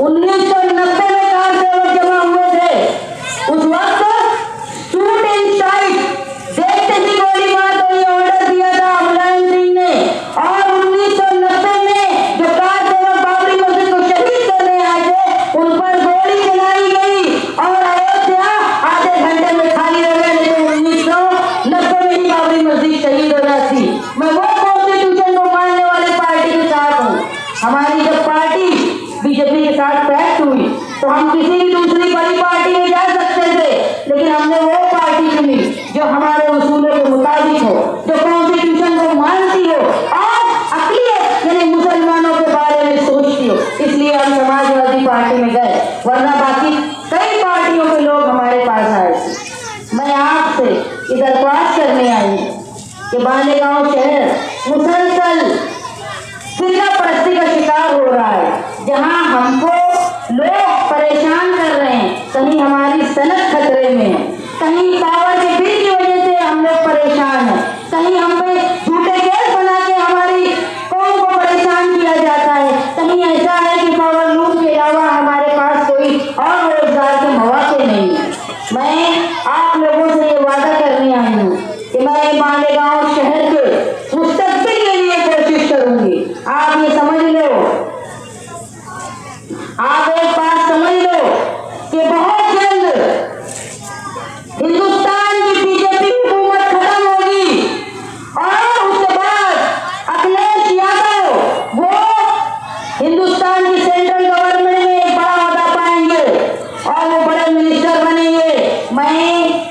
1990 में कार सेवक जमा हुए थे। उस वक्त शूट इन साइट देखते ही गोली मार दो ये ऑर्डर दिया था मुलायम सिंह ने। और 1990 में जो कार सेवक बाबरी मस्जिद को शहीद करने आए थे उन पर गोली चलाई गई और अयोध्या आधे घंटे में खाली हो गया। लेकिन 1990 में ही बाबरी मस्जिद शहीद हो जाती। मैं वो कॉन्स्टिट्यूशन को मानने वाली पार्टी के साथ हूँ। हमारी जब पार्टी बीजेपी के साथ पैक्ट हुई तो हम किसी भी दूसरी बड़ी पार्टी में जा सकते थे, लेकिन हमने वो पार्टी चुनी जो हमारे उसूलों के मुताबिक हो, जो कॉन्स्टिट्यूशन को मानती हो और अक़लियत यानी मुसलमानों के बारे में सोचती हो। इसलिए हम समाजवादी पार्टी में गए, वरना बाकी कई पार्टियों के लोग हमारे पास आए थे। मैं आपसे ये दरख्वास्त करने आई हूँ कि मालेगांव शहर मुसलसल फिरका परस्ती का शिकार हो रहा है। जहां हमको लोग परेशान कर रहे हैं, कहीं हमारी सनत खतरे में है, कहीं पावर के बिल की वजह से हम लोग परेशान हैं, कहीं हम पे झूठे केस बना के हमारी कौम को परेशान किया जाता है, कहीं ऐसा है कि पावर लूट के अलावा हमारे पास कोई और रोजगार के मौके नहीं है। मैं आप लोगों से ये वादा करने आई हूँ कि मैं मालेगांव शहर के मुस्तकबिल के लिए कोशिश करूंगी। आप ये समझ लो, आप एक बात समझ लो कि बहुत जल्द हिंदुस्तान की बीजेपी हुकूमत खत्म होगी और उसके बाद अखिलेश यादव वो हिंदुस्तान की सेंट्रल गवर्नमेंट में एक बड़ा ओहदा पाएंगे और वो बड़े मिनिस्टर बनेंगे। मैं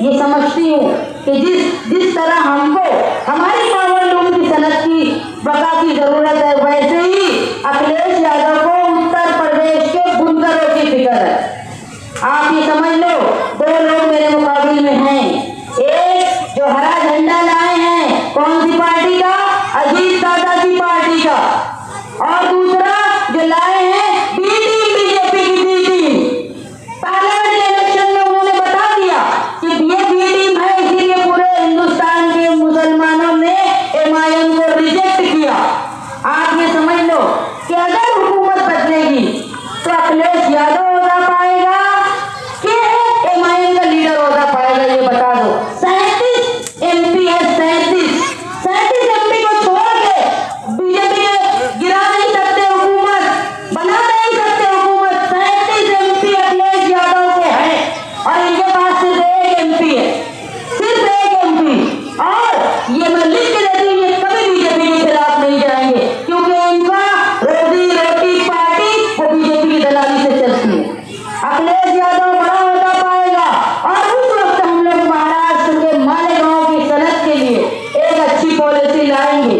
ये समझती हूँ कि जिस तरह हमको हमारी पावर लूम की सनत की बका की जरूरत है, वैसे ही अखिलेश यादव को उत्तर प्रदेश के बुनकरों की फिक्र है। आप ये समझ लो, दो लोग मेरे मुकाबले में हैं। एक जो हरा झंडा लाए हैं, कौन सी पार्टी का? अजीत दादा की पार्टी का। और दूसरा जो लाए हैं बी टीम, बीजेपी की बी टीम। पार्लियामेंट इलेक्शन में उन्होंने बता दिया कि ये बी टीम है, इसीलिए पूरे हिंदुस्तान के मुसलमानों ने MIM को रिजेक्ट किया। आप ये समझ लो कि अगर हुकूमत बदलेगी तो अखिलेश यादव ओहदा पाएगा कि MIM का लीडर ओहदा पाएगा, ये बता दो। 37 MP है, 37 MP को छोड़ के बीजेपी गिरा नहीं सकते, हुकूमत बना नहीं सकते हुकूमत। 37 MP अखिलेश यादव के हैं और इनके पास सिर्फ एक MP है, सिर्फ एक MP। और ये मैं लिख के देती हूँ, ये कभी बीजेपी के खिलाफ नहीं जाएंगे, क्योंकि इनका रोजी रोटी पार्टी वो बीजेपी की दलाली से चलती है। अखिलेश यादव बड़ा ओहदा पाएगा और उस वक्त हम लोग महाराष्ट्र के मालेगांव की सनत के लिए एक अच्छी पॉलिसी लाएंगे।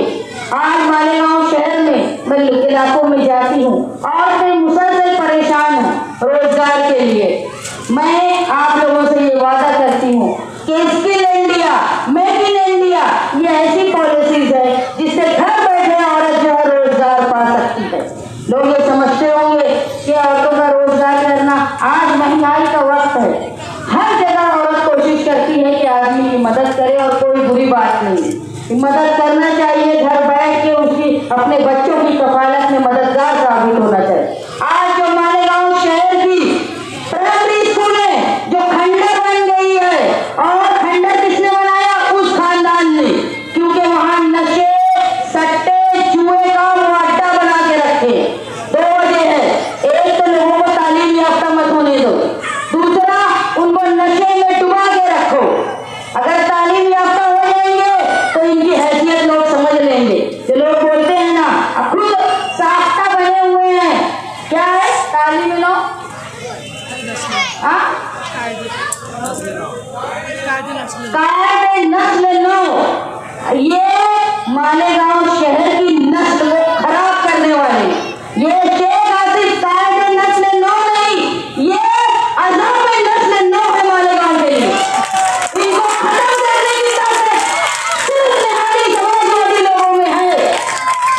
आज मालेगांव शहर में मैं इलाकों में जाती हूँ और मैं मुसलसल परेशान हूँ रोजगार के लिए। मैं आप लोगों से ये वादा करती हूँ कि skill India, make in India, ये ऐसी पॉलिसीज है जिससे घर बैठे औरत जो है रोजगार पा सकती है। लोग ये समझते होंगे कि औरतों का रोजगार करना, आज महंगाई का वक्त है, हर जगह औरत कोशिश करती है कि आदमी की मदद करे और कोई बुरी बात नहीं है, मदद करना चाहिए। घर बैठ के उसकी अपने बच्चों की कफालत में मददगार साबित होना चाहिए। आज जो मालेगांव शहर की प्राइमरी स्कूल है जो खंडर बन गई है, और खंडर किसने बनाया? उस खानदान ने, क्योंकि वहां नशे, सट्टे, जुए का वो अड्डा बना के रखे। दो वजह है, एक तो लोगों को तालीम याफ्ता मत होने दो, दूसरा उनको नशे में डुबा के रखो। अगर तालीम याफ्ता हो जाएंगे तो इनकी हैसियत लोग समझ लेंगे। जो लोग बोलते हैं ना, अब खुद साख्ता बने हुए हैं, क्या है तालीम लो, कायदे नस्ल लो। ये मालेगांव शहर की नस्ल को खराब करने वाले, ये शेख आसिफ कायदे नस्ल नो नहीं, ये अज़म नस्ल नो है मालेगांव के लिए। इनको खत्म करने की ताकत सिर्फ निहारी समाजवादी लोगों में है।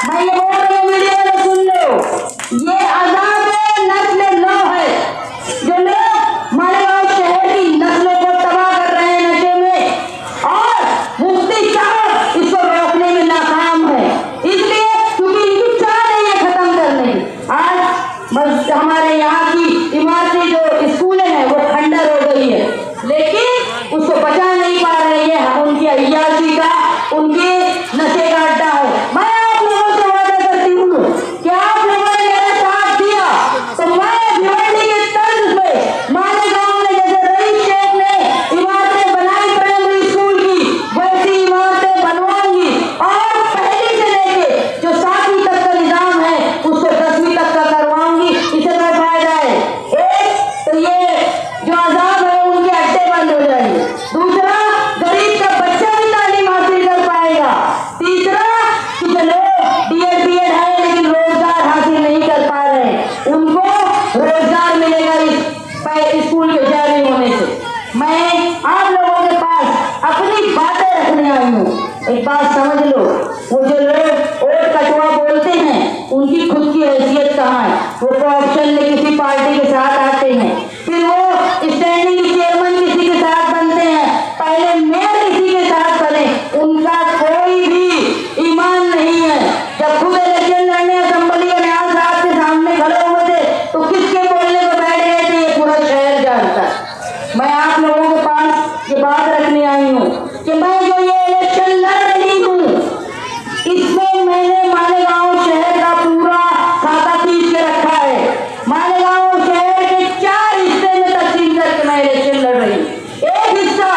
मैं ये बोल रही हूँ, मीडिया में सुन लो, ये अज़म नस्ल नो है जो लोग मालेगांव शहर की नस्लों को तबाह कर रहे हैं नशे में, और मुफ्ती साहब इसको रोकने में नाकाम है। इसलिए क्योंकि इनकी चाह नहीं है खत्म करने की। बात समझ लो, वो जो लोग और कटवा बोलते हैं उनकी खुद की हैसियत कहाँ है। वो कोऑप्शन में किसी पार्टी के साथ आते हैं, फिर वो स्टैंडिंग चेयरमैन किसी के साथ बनते हैं, पहले मेयर किसी के साथ बने। उनका कोई भी ईमान नहीं है। जब खुद इलेक्शन लड़ने असेंबली के न्याय साहब के सामने खड़े हुए थे तो किसके बोलने को बैठ गए थे ये पूरा शहर जानता है। मैं आप लोगों के पास ये बात रखने आई हूँ कि मैं जो ये इलेक्शन लड़ रही हूँ इसमें मैंने मालेगांव शहर का पूरा खाता खींच के रखा है। मालेगांव शहर के 4 हिस्से में तकसीम करके मैं इलेक्शन लड़ रही हूँ। एक हिस्सा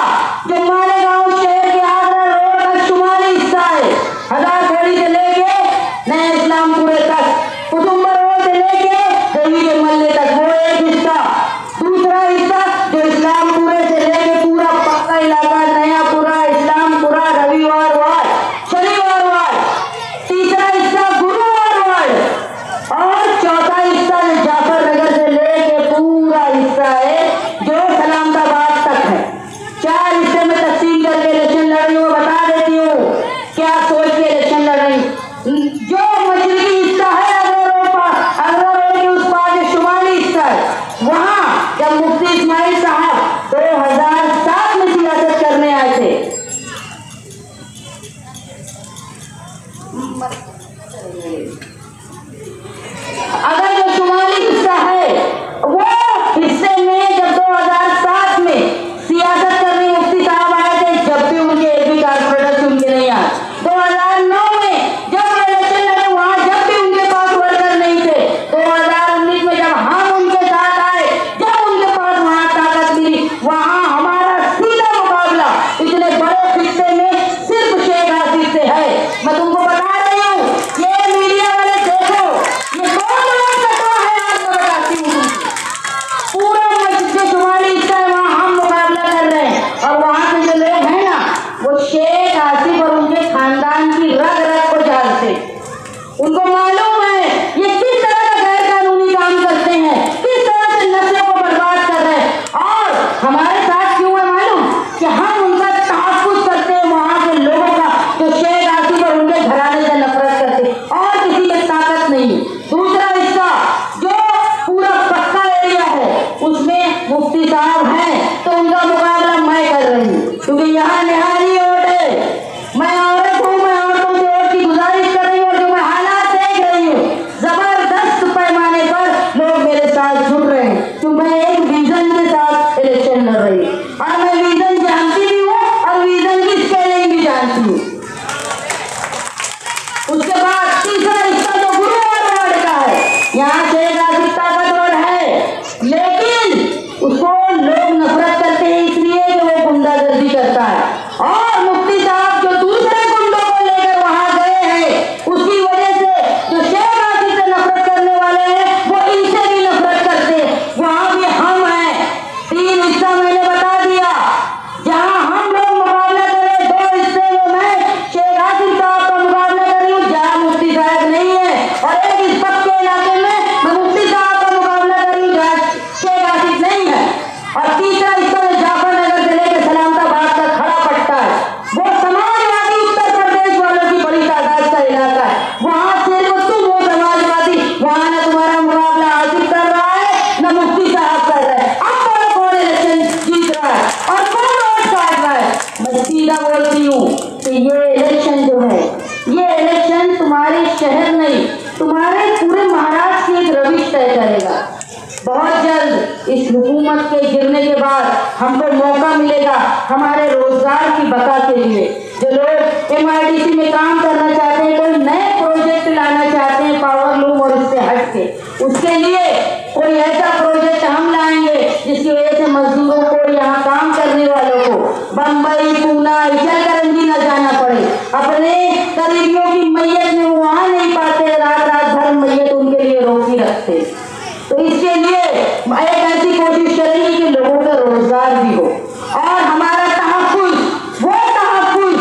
जो मालेगांव शहर के आगरा रोड का शुमारी हिस्सा है, हजारखोड़ी से लेके नया इस्लामपुरे तक, कुतुम्बर रोड से लेके देवी के मल्ले तक, वो एक हिस्सा। दूसरा हिस्सा जो इस्लामपुरे से लेके पूरा पक्का इलाका नयापुरा, इस्लामपुरा, रविवार वार्ड, शनिवार वार्ड, तीसरा हिस्सा गुरुवार वार्ड और चौथा हिस्सा जो जाफर नगर से लेके पूरा हिस्सा है जो सलामताबाद तक है। 4 हिस्से में तकसीम करके इलेक्शन लड़ रही हूँ। बता देती हूँ क्या सोच के इलेक्शन लड़ रही हूँ। जो मशरकी हिस्सा है अगरा रोड के उस पार जो शुमाली हिस्सा है, वहाँ जब मुफ्ती इस्माइल साहब 2007 में सियासत करने आए थे, अगर जो शुमाली हिस्सा है वो हिस्से में जब 2007 में सियासत करने मुफ्ती साहब आए थे, जब भी उनके एक भी कारपोरेटर चुन के नहीं आए। 2009 में जब इलेक्शन लड़े वहां जब भी उनके पास वर्कर नहीं थे। 2019 में जब हम उनके साथ आए, जब उनके पास वहां ताकत मिली, वहां हमारा सीधा मुकाबला इतने बड़े हिस्से में सिर्फ शेख आसिफ से है। मैं तुमको बता रही हूँ, ये मीडिया वाले देखो ये कौन लोग कटवा है, आज मैं बताती हूँ तुमको। पूरा मस्जिद शुमारी हिस्सा है, वहाँ हम मुकाबला कर रहे हैं और वहाँ के जो लोग हैं ना वो शेख आसिफ और उनके खानदान की रग रग को जानते हैं। उनको मालूम है ये किस तरह का गैर कानूनी काम करते हैं, किस तरह से नस्लों को बर्बाद कर रहे हैं। और हमारे साथ क्यों है मालूम कि हम उनका तहफ्फुज़ करते हैं, वहाँ के लोगों का जो शेख आसिफ और उनके घराने से नफरत करते हैं और किसी में ताकत नहीं। दूसरा हिस्सा जो पूरा पक्का एरिया है उसमें मुफ्ती साहब हैं, तो उनका मुकाबला मैं कर रही हूँ क्योंकि यहाँ निहारी वोट है। मैं औरत हूँ, मैं औरतों से वोट की गुजारिश कर रही हूँ। जो मैं हालात देख रही हूँ, जबरदस्त पैमाने पर लोग मेरे साथ जुड़ रहे हैं क्योंकि मैं एक विजन के साथ इलेक्शन लड़ रही हूँ और मैं विजन जानती भी हूँ और विजन की स्पेलिंग भी जानती हूँ। उसके बाद तीसरा हिस्सा जो गुरुवार वार्ड का है, यहाँ शेख आसिफ ताकतवर है लेकिन उसको लोग नफरत करते हैं इसलिए कि वो गुंडागर्दी करता है। और मुफ्ती साहब जो दूसरे गुंडों को लेकर वहां गए हैं उसकी वजह से जो शेख आसिफ से नफरत करने वाले हैं वो इनसे भी नफरत करते हैं। वहां भी हम हैं। 3 हिस्सा मैंने बता दिया जहां हम लोग मुकाबला करें। 2 हिस्से में मैं शेख आसिफ साहब का मुकाबला कर रही हूँ जहाँ मुफ्ती साहब नहीं है, और एक इस पक्के इलाके में मैं मुफ्ती साहब का मुकाबला कर रही हूँ जहाँ शेख आसिफ नहीं है। और तीसरा हिस्सा में जाफर नगर से लेकर सलामताबाद तक खड़ा पट्टा है, वो समाजवादी उत्तर प्रदेश वालों की बड़ी तादाद का इलाका है। वहां सिर्फ तुम हो समाजवादी, वहां ना तुम्हारा मुकाबला आसिफ कर रहा है ना मुफ्ती साहब कर रहे हैं। अब बोलो कौन इलेक्शन जीत रहा है और कौन वोट काट रहा है। मैं सीधा बोलती हूँ कि ये इलेक्शन जो है ये इलेक्शन तुम्हारे शहर नहीं तुम्हारे पूरे महाराष्ट्र की एक रविश तय करेगा। बहुत जल्द इस हुकूमत के गिरने के बाद हमको मौका मिलेगा हमारे रोजगार की बका के लिए। जो लोग MIDC में काम करना चाहते हैं, कोई नए प्रोजेक्ट लाना चाहते हैं पावर लूम और इससे हट के, उसके लिए कोई ऐसा प्रोजेक्ट हम लाएंगे जिसकी वजह से मजदूरों को, यहाँ काम करने वालों को बम्बई, पूना, इचलकरंजी न जाना पड़े। अपने करीबियों की मैयत में वहाँ नहीं पाते, रात रात भर मैयत उनके लिए रोकी रखते। तो इसके लिए एक ऐसी कोशिश करेंगे कि लोगों का रोजगार भी हो और हमारा तहफ्फुज़, वो तहफ्फुज़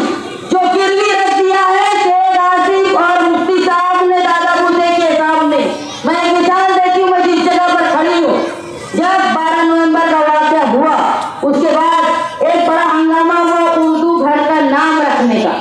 जो गिरवी रख दिया है शेख आसिफ और मुफ्ती साहब ने दादा बुद्धे के सामने। मैं एक मिसाल देती हूँ, मैं जिस जगह पर खड़ी हूँ, जब 12 नवंबर का वाक़या हुआ उसके बाद एक बड़ा हंगामा हुआ उर्दू घर का नाम रखने का।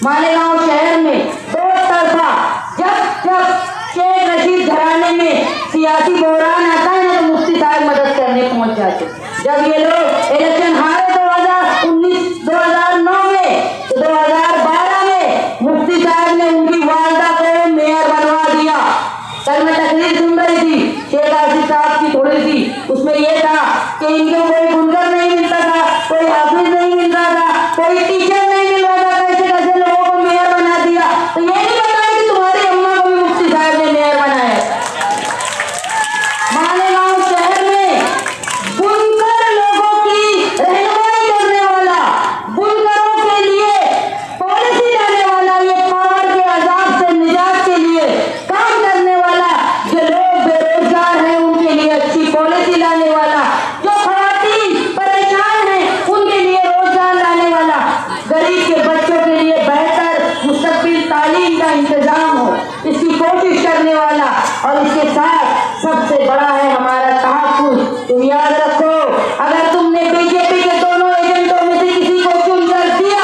मालेगांव शहर में दो तरफा जब शेख रशीद घराने में सियासी बहरान आता है ना तो मुफ्ती साहब मदद करने पहुंच जाते। जब ये लोग इलेक्शन हारे 2009 में तो 2012 में मुफ्ती साहब ने उनकी वालदा को मेयर बनवा दिया। कल मैं तकरीर सुन रही थी शेख आसिफ साहब की थोड़ी सी, उसमें यह था कि इनको कोई बुनकर नहीं मिलता था, कोई हाफिज नहीं मिल रहा था, कोई टीचर नहीं मिल रहा था, कैसे कैसे लोगों को मेयर बना दिया। तो ये नहीं बताया कि तुम्हारी अम्मा को भी मुफ्ती साहब ने मेयर बनाया। मालेगांव शहर में बुनकर लोगों की रहनुमाई करने वाला, बुनकरों के लिए पॉलिसी लाने वाला, ये पावर के अजाब से निजात के लिए काम करने वाला, जो लोग बेरोजगार हैं उनके लिए अच्छी पॉलिसी लाने वाला, जो खवातीन परेशान हैं उनके लिए रोजगार लाने वाला, गरीब के बच्चों के लिए बेहतर मुस्तकबिल तालीम का इंतजाम हो, इसकी कोशिश करने वाला। और इसके साथ सबसे बड़ा है हमारा तहफ्फुज़। तुम याद रखो, अगर तुमने बीजेपी के दोनों एजेंटों में से किसी को चुनकर दिया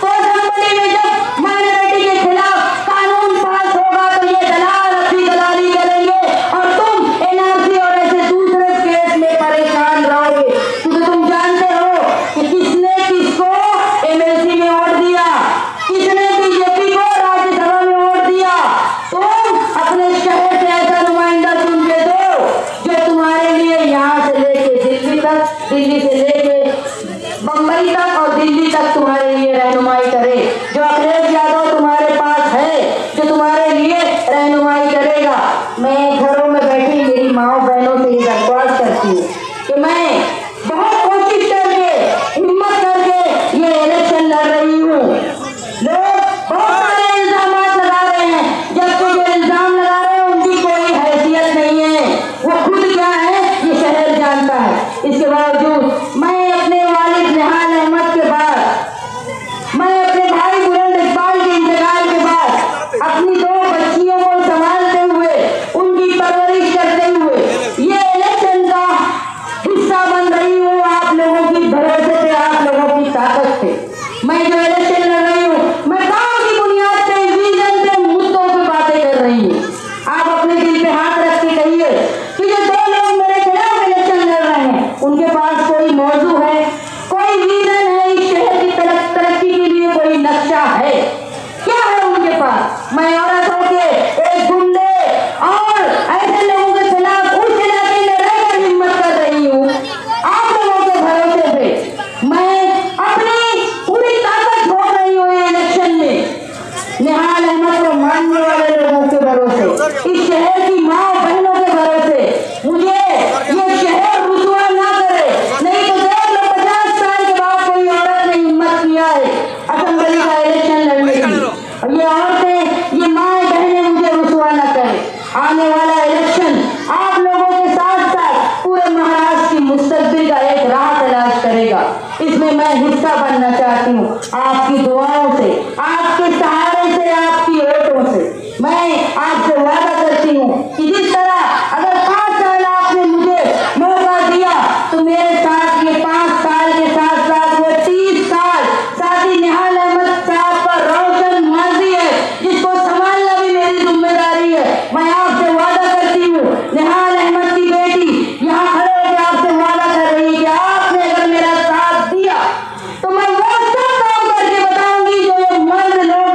तो असेंबली में जब माइनॉरिटी के खिलाफ कानून पास होगा तो ये दलाल अपनी दलाली करेंगे और तुम एनआरसी और ऐसे दूसरे केस में परेशान रहोगे। क्योंकि तुम जानते हो कि किसने किसको एमएलसी में वोट दिया, किसने बीजेपी को राज्यसभा में वोट दिया। तुम अपने शहर से ऐसा नुमाइंदा चुन के दो जो तुम्हारे लिए यहाँ से लेके दिल्ली तक, दिल्ली से लेके बम्बई तक और दिल्ली तक तुम्हारे लिए रहनुमाई करे। जो अखिलेश यादव तुम्हारे पास है, जो तुम्हारे लिए रहनुमाई करेगा। मैं घरों में बैठी मेरी माओ बहनों से ये दरख्वास्त करती हूँ कि मैं बहुत कोशिश करके हिम्मत करके ये इलेक्शन लड़ रही हूँ। लोग बहुत सारे इल्जाम लगा रहे हैं, जबकि जो इल्जाम लगा रहे हैं उनकी कोई हैसियत नहीं है, वो खुद क्या है ये शहर जानता है। इसके बावजूद मैं अपने वालिद निहाल अहमद के बाद, मैं अपने भाई बुलंद इकबाल के इंतकाल के बाद अपनी दो बच्चियों को संभालते हुए, उनकी परवरिश करते हुए ये इलेक्शन का हिस्सा बन रही हूँ। आप लोगों की भरोसे पे, आप लोगों की ताकत पे मैं जो इलेक्शन लड़ रही हूँ, मैं काम की बुनियाद पे, विजन पे, मुद्दों पे बातें कर रही हूँ। आप अपने दिल पे हाथ रख के कहिए कि जो दो लोग मेरे खिलाफ इलेक्शन लड़ रहे हैं उनके पास कोई मौजू है, कोई विजन है, इस शहर की तरक्की के लिए कोई नक्शा है, क्या है उनके पास। मैं औरत होके एक गुंडे और ऐसे लोगों के खिलाफ उस इलाके में रहकर हिम्मत कर रही हूँ। आप लोगों के भरोसे पे मैं अपनी पूरी ताकत झोंक रही हूँ इलेक्शन में, निहाल अहमद को मानने वाले लोगों के भरोसे, इस शहर की माँ बहनों के भरोसे। मुझे ये शहर रुसवा ना करे, नहीं तो देख लो 50 साल के बाद कोई औरत ने हिम्मत किया है असेंबली का इलेक्शन लड़ने की, और ये औरतें, ये माँ बहनें मुझे रुसवा ना करे। आने वाला इलेक्शन आप लोगों के साथ साथ पूरे महाराष्ट्र की मुस्तकबिल का एक राह तलाश करेगा। इसमें मैं हिस्सा बनना चाहती हूँ, आपकी दुआओं से, आपके सहारे से, आपकी वोटों से। मैं आपसे वादा करती हूँ कि जिस तरह अगर 5 साल आपने मुझे मौका दिया तो मेरे साथ ये 5 साल के साथ साथ वो 30 साल साथी निहाल अहमद साहब पर रोशन माजी है, जिसको संभालना भी मेरी जिम्मेदारी है। मैं आपसे वादा करती हूँ, निहाल अहमद की बेटी यहाँ खड़े होकर आपसे वादा कर रही है कि आपने अगर मेरा साथ दिया तो मैं वो सब काम करके बताऊंगी जो ये मर्द लोग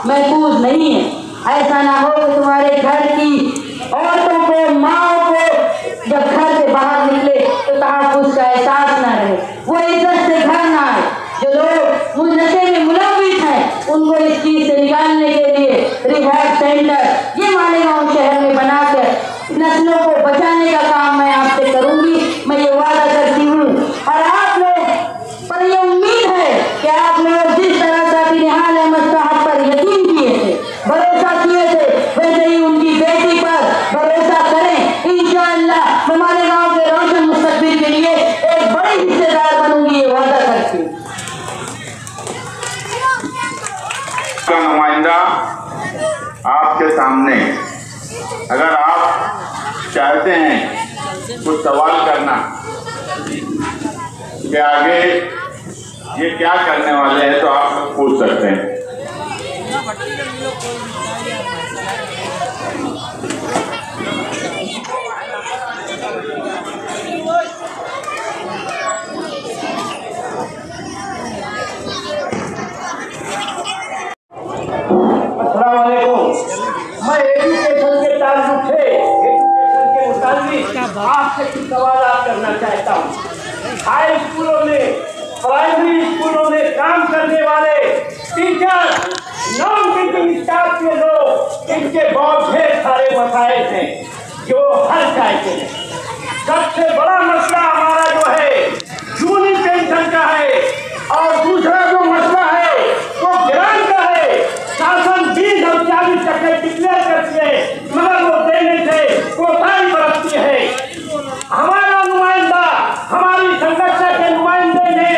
महफूज नहीं है। ऐसा ना हो कि तुम्हारे घर की औरतों को, माओ को जब घर से बाहर निकले तो तहफ़्फ़ुज़ का एहसास ना रहे, वो इज्जत से घर ना आए। जो लोग उस नशे में मुलव्विस हैं उनको इस चीज़ से निकालने के लिए रिहैब सेंटर ये मालेगांव शहर में बनाकर नस्लों को बचाने का काम मैं आपसे करूंगी। मैं ये वादा करती हूँ और आप लोग पर ये उम्मीद है कि आप लोग जिस तरह से अभी निहाल अहमद साहब पर यकीन किए थे, भरोसा किए थे, वैसे ही उनकी बेटी पर भरोसा करें। इंशाअल्लाह मैं मालेगांव के रोशन मुस्तकबिल के लिए एक बड़ी हिस्सेदार बनूंगी, ये वादा करती हूँ। का नुमाइंदा आपके सामने, अगर आप चाहते हैं कुछ सवाल करना कि आगे ये क्या करने वाले हैं तो आप लोग पूछ सकते हैं। मैं एजुकेशन के ताल्लुक से एजुकेशन के मुताबिक आपसे कुछ सवाल करना चाहता हूँ। हाई स्कूलों में, प्राइमरी स्कूलों में काम करने वाले टीचर, नॉन टीचिंग स्टाफ के लोग, इनके बहुत ढेर सारे मसाइल हैं जो हल चाहते हैं। सबसे बड़ा मसला हमारा जो है जूनी पेंशन का है और दूसरा जो मसला है वो ग्रांट का है। शासन 20 और 40 टके डिक्लेयर करती है मगर वो देने से कोताही बरतती है। हमारा नुमाइंदा, हमारी संरक्षा के नुमाइंदे ने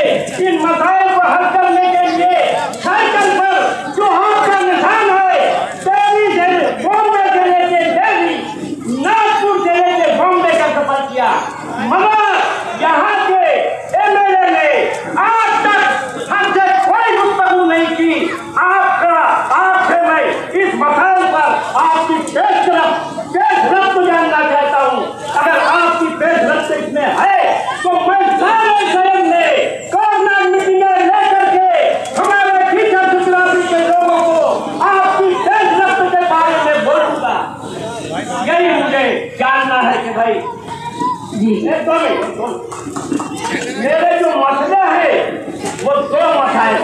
इन मसाइल को हल करने के लिए साइकिल पर जो आपका निशान है दिल्ली से बॉम्बे से लेके दिल्ली, नागपुर से लेके बॉम्बे का सफर किया, मगर यहाँ के एमएलए ने आज तक हमसे कोई गुफ्तगू नहीं की। आपसे मैं इस मसाइल पर आपकी पेशरफ्त जानना चाहता हूँ। अगर आपकी पेशरफ्त इसमें है तो मैं सारे शहर में कॉर्नर मीटिंगें लेकर के हमारे टीचर सुतराबी के लोगों को आपकी पेशरफ्त के बारे में बोलूंगा। यही मुझे जानना है कि भाई मेरे जो मसले हैं वो 2 मसाइल।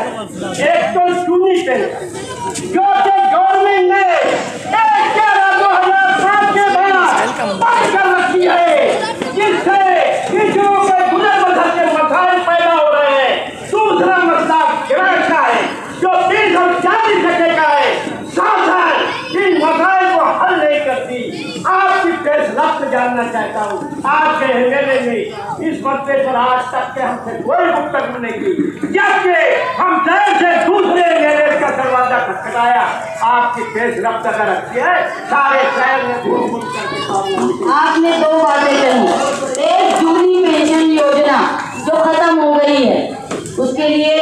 एक तो चूनी पेंशन जो कि गवर्नमेंट ने 1/11/2007 के बाद बंद कर रखी है, जिससे किसानों के गुजर बसर के मसाइल पैदा हो रहे हैं। दूसरा मसला ग्रांट का है जो 30 और 40 टके का है। शासन इन मसाइल को हल नहीं करती। आपकी पेशरफ्त जानना चाहता हूँ। आपके एमएलए ने इस मसले पर आज तक के हमसे कोई गुफ्तगू नहीं की, जबकि हम शहर से दूसरे एमएलए का दरवाजा खटखटाया। आपकी पेशरफ्त अगर अच्छी है सारे शहर में घूम करके आपने 2 बातें कही। एक जूनी पेंशन योजना जो खत्म हो गई है उसके लिए,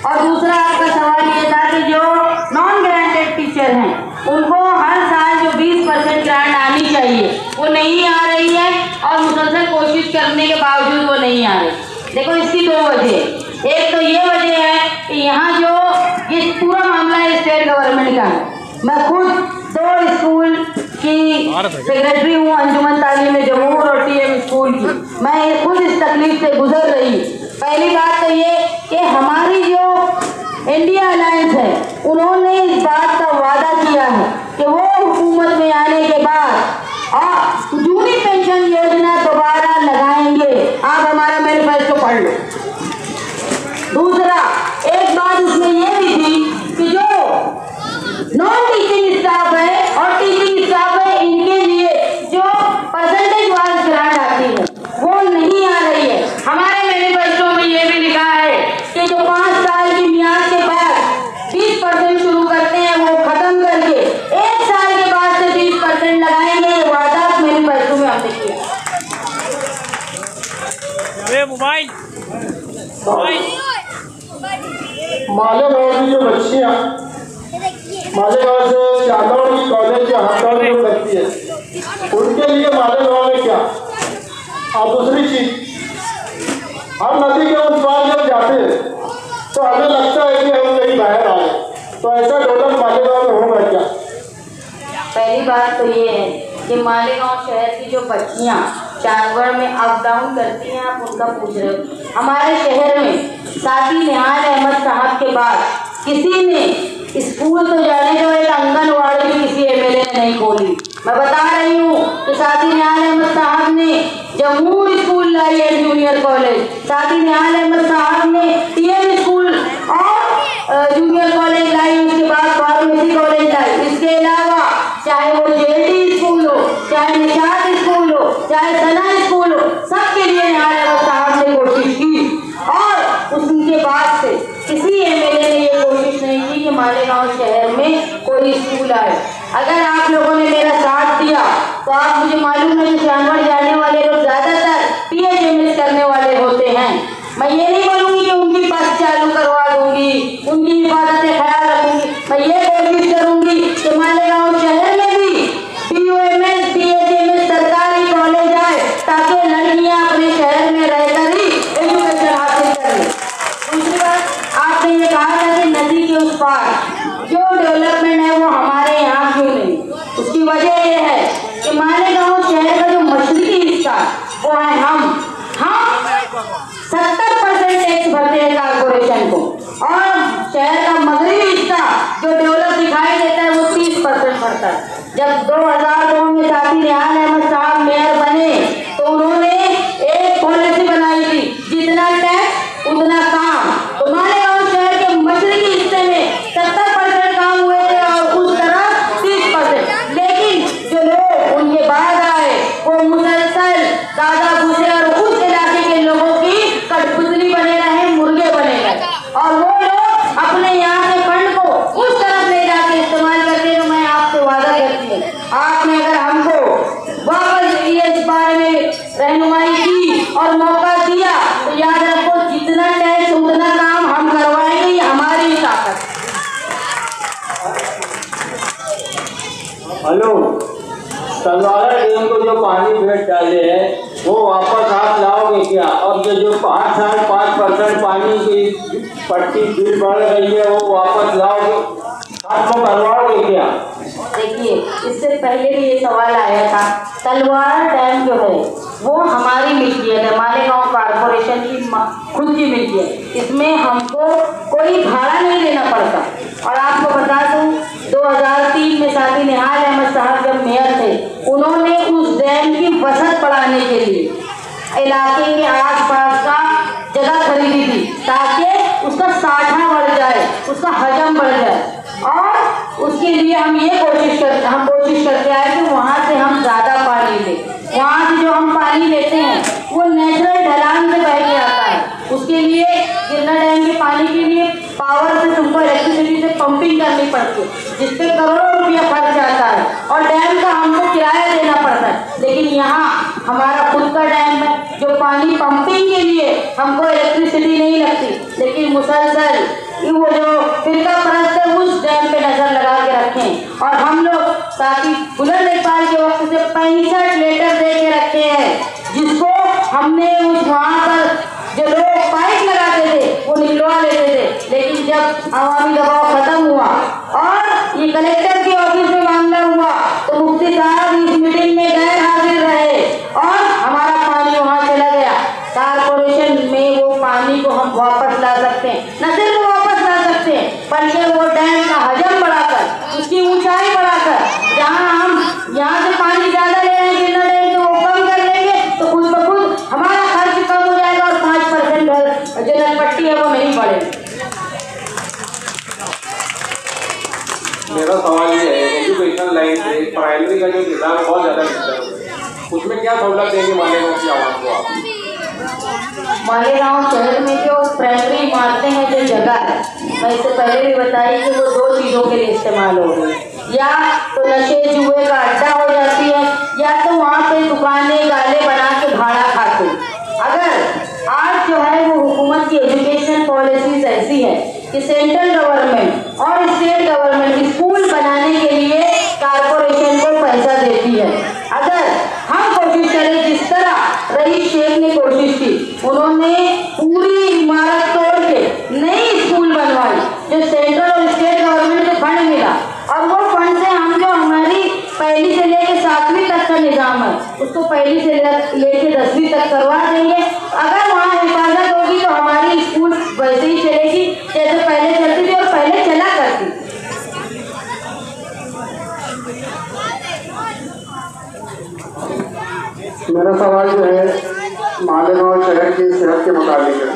और दूसरा आपका सवाल ये था कि जो नॉन ग्रांटेड टीचर हैं उनको हर साल जो 20% ग्रांट आनी चाहिए वो नहीं आ रही है और मुसलसल कोशिश करने के बावजूद वो नहीं आ रही। देखो इसकी 2 वजह। एक तो ये वजह है कि यहाँ जो ये पूरा मामला है स्टेट गवर्नमेंट का है। मैं खुद 2 स्कूल की सेक्रेटरी हूँ, अंजुमन तालीम जमूर और टीएम स्कूल की। मैं खुद इस तकलीफ से गुजर रही। पहली बात तो ये कि हमारी जो इंडिया अलायंस है उन्होंने इस बात का वादा किया है कि वो हुकूमत में आने के बाद जूनी पेंशन योजना दोबारा लगाएंगे। आप हमारा मैनिफेस्टो पढ़ लो। दूसरा एक बात उसमें ये भी थी कि जो नॉन टीचिंग स्टाफ है और टीचिंग स्टाफ है इनके लिए जो परसेंटेज वाइज ग्रांट आती है वो नहीं आ रही है। हमारे मैनिफेस्टो में ये भी लिखा है कि जो 5 साल की मियाद के बाद 20% शुरू करते हैं वो खत्म करके 1 साल के बाद से 20% लगाएंगे। ये वादा मैनिफेस्टो में हमने किया। मालेगांव की जो बच्चियाँ मालेगांव से चांदौड़ की कॉलेज के हड़ताल जो करती है उनके लिए मालेगांव में क्या। और दूसरी चीज, हम नदी के उस पार जब जाते हैं तो हमें लगता है कि हम कहीं बाहर आ गए, तो ऐसा डोलक मालेगांव में होगा क्या? पहली बात तो ये है कि मालेगांव शहर की जो बच्चियाँ जानवर में अप डाउन करती हैं, आप उनका पूछ रहे हो। हमारे शहर में साथी निहाल अहमद साहब के बाद किसी ने स्कूल तो जाने दो, एक आंगनवाड़ी भी किसी एमएलए ने नहीं खोली। मैं बता रही हूँ कि साथी निहाल अहमद साहब ने जमूर स्कूल लाई है, जूनियर कॉलेज। साथी निहाल अहमद साहब ने टीएम स्कूल और जूनियर कॉलेज लाई, उसके बाद फार्मेसी कॉलेज लाई। इसके अलावा चाहे वो जेडी स्कूल हो, चाहे निशात स्कूल हो, चाहे सना स्कूल हो, सबके लिए निहाल अहमद साहब ने कोशिश की। और उसके बाद से किसी एमएलए ने ये कोशिश नहीं की कि मालेगांव शहर में कोई स्कूल आए। अगर आप लोगों ने मेरा साथ दिया तो आप, मुझे मालूम है कि जानवर जाने वाले लोग ज्यादातर PHMS करने वाले होते हैं। मैं ये नहीं बोलूँगी कि उनकी बस चालू करवा दूंगी, उनकी हिफाजत ख्याल रखूंगी। मैं ये कोशिश करूंगी कि मालेगांव शहर में भी POMS PHMS सरकारी कॉलेज आए, ताकि लड़कियां अपने शहर में रहकर ही एजुकेशन हासिल करें। दूसरी बात, आपने ये कहा था कि नदी के उस पार जो डेवलपमेंट है वो हमारे यहाँ क्यों नहीं? उसकी वजह ये है कि मालेगांव शहर का जो मशरकी हिस्सा वो है हम 70% टैक्स भरते हैं कारपोरेशन को, और शहर का मगरबी हिस्सा जो डेवलप दिखाई देता है वो 30% भरता है। जब 2002 में साथी निहाल अहमद साहब मेयर बने तो उन्होंने एक पॉलिसी बनाई थी, जितना टैक्स उतना काम। तो मालेगांव शहर के मशरकी हिस्से में 70% काम हुए थे और उस तरफ 30%। लेकिन जो लोग उनके बाद आए वो मुसलसल दादा घुसे और उस इलाके के लोगों की कठपुतली बने रहे, मुर्गे बने रहे, और वो लोग अपने यहाँ के फंड को उस तरफ ले जाके इस्तेमाल करते। तो मैं आपसे वादा करती हूँ, आपने अगर हमको वापस इस बारे में रहनुमाई की और मौका दिया तो याद रखो, जितना टैक्स उतना काम हम करवाएंगे, ये हमारी ताकत। हेलो, तलवारा डैम को जो पानी भेज डाले हैं वो वापस आप लाओगे क्या? और जो 5 साल 5% पानी की पट्टी बिल बढ़ रही है वो वापस लाओगे, आपको करवाओगे क्या? देखिए, इससे पहले भी ये सवाल आया था। तलवारा डैम जो है वो हमारी मिल्कियत है, मालेगांव कारपोरेशन की खुद की मिल्कियत। इसमें हमको कोई भाड़ा नहीं देना पड़ता। और आपको बता दूं, 2003 में साथी निहाल अहमद साहब जब मेयर थे, उन्होंने उस डैम की वसत बढ़ाने के लिए इलाके के आसपास का जगह खरीदी थी, ताकि उसका साठा बढ़ जाए, उसका हजम बढ़ जाए। और उसके लिए हम कोशिश करते आए कि वहाँ से हम ज़्यादा पानी लें। वहाँ से जो हम पानी लेते हैं वो नेचुरल ढलान से बह के आता है। उसके लिए गिरना डैम के पानी के लिए पावर से तुमको इलेक्ट्रिसिटी से पंपिंग करनी पड़ती है, जिसपे करोड़ों रुपया खर्च आता है, और डैम का हमको किराया देना पड़ता है। लेकिन यहाँ हमारा खुद का डैम है, जो पानी पंपिंग के लिए हमको इलेक्ट्रिसिटी नहीं लगती, लेकिन मुसलसल वो जो फिरका परस्त है उस डैम पे नजर लगा के रखें। और हम लोग साथी बुलंद इकबाल के वक्त से 65 लेटर दे के रखे हैं, जिसको हमने उस वहाँ पर जो लोग पाइप लगाते थे वो निकलवा लेते थे। लेकिन जब अवामी दबाव खत्म हुआ और ये कलेक्टर के ऑफिस में मामला हुआ तो मुफ्ती साहब इस मीटिंग में गैर हाजिर रहे और हमारा पानी वहाँ चला गया। कारपोरेशन में वो पानी को हम वापस ला सकते हैं, न सिर्फ वापस ला सकते हैं बल्कि वो डैम का हजम बढ़ाकर, उसकी ऊंचाई बढ़ाकर, जहाँ हम यहाँ से पानी ज्यादा ले रहे हैं गिरना डैम तो वो कम कर लेंगे, तो खुद ब खुद हमारा खर्च कम हो जाएगा और 5% जो पट्टी है वो नहीं बढ़ेगी। मेरा सवाल ये है, एजुकेशन लाइन से प्राइमरी का जो निजाम है बहुत ज़्यादा डिस्टर्ब है, उसमें क्या सहूलत देंगे मालेगांव की आवाम को आप? मालेगांव शहर में जो प्राइमरी इमारतें हैं, जो जगह है, मैं इससे पहले भी बताई कि वो 2 चीज़ों के लिए इस्तेमाल हो रही है। या तो नशे जुए का अड्डा हो जाती है, या तो वहाँ पे दुकानें गाले बना के भाड़ा खाते। अगर आज जो है वो हुकूमत की एजुकेशन पॉलिसीज ऐसी है कि सेंट्रल गवर्नमेंट और स्टेट गवर्नमेंट स्कूल बनाने के लिए कारपोरेशन को पैसा देती है। अगर हम कोशिश करें, जिस तरह रईस शेख ने कोशिश की, उन्होंने पूरी इमारत तोड़ के नई स्कूल बनवाई, जो सेंट्रल और स्टेट गवर्नमेंट से फंड मिला, काम है उसको पहली से लेके 10वीं तक करवा देंगे। अगर वहाँ हिफाजत होगी तो हमारी स्कूल वैसे ही चलेगी जैसे पहले चलती थी और पहले चला करती थी। मेरा सवाल जो है मालेगांव शहर की सेहत के मुताबिक है।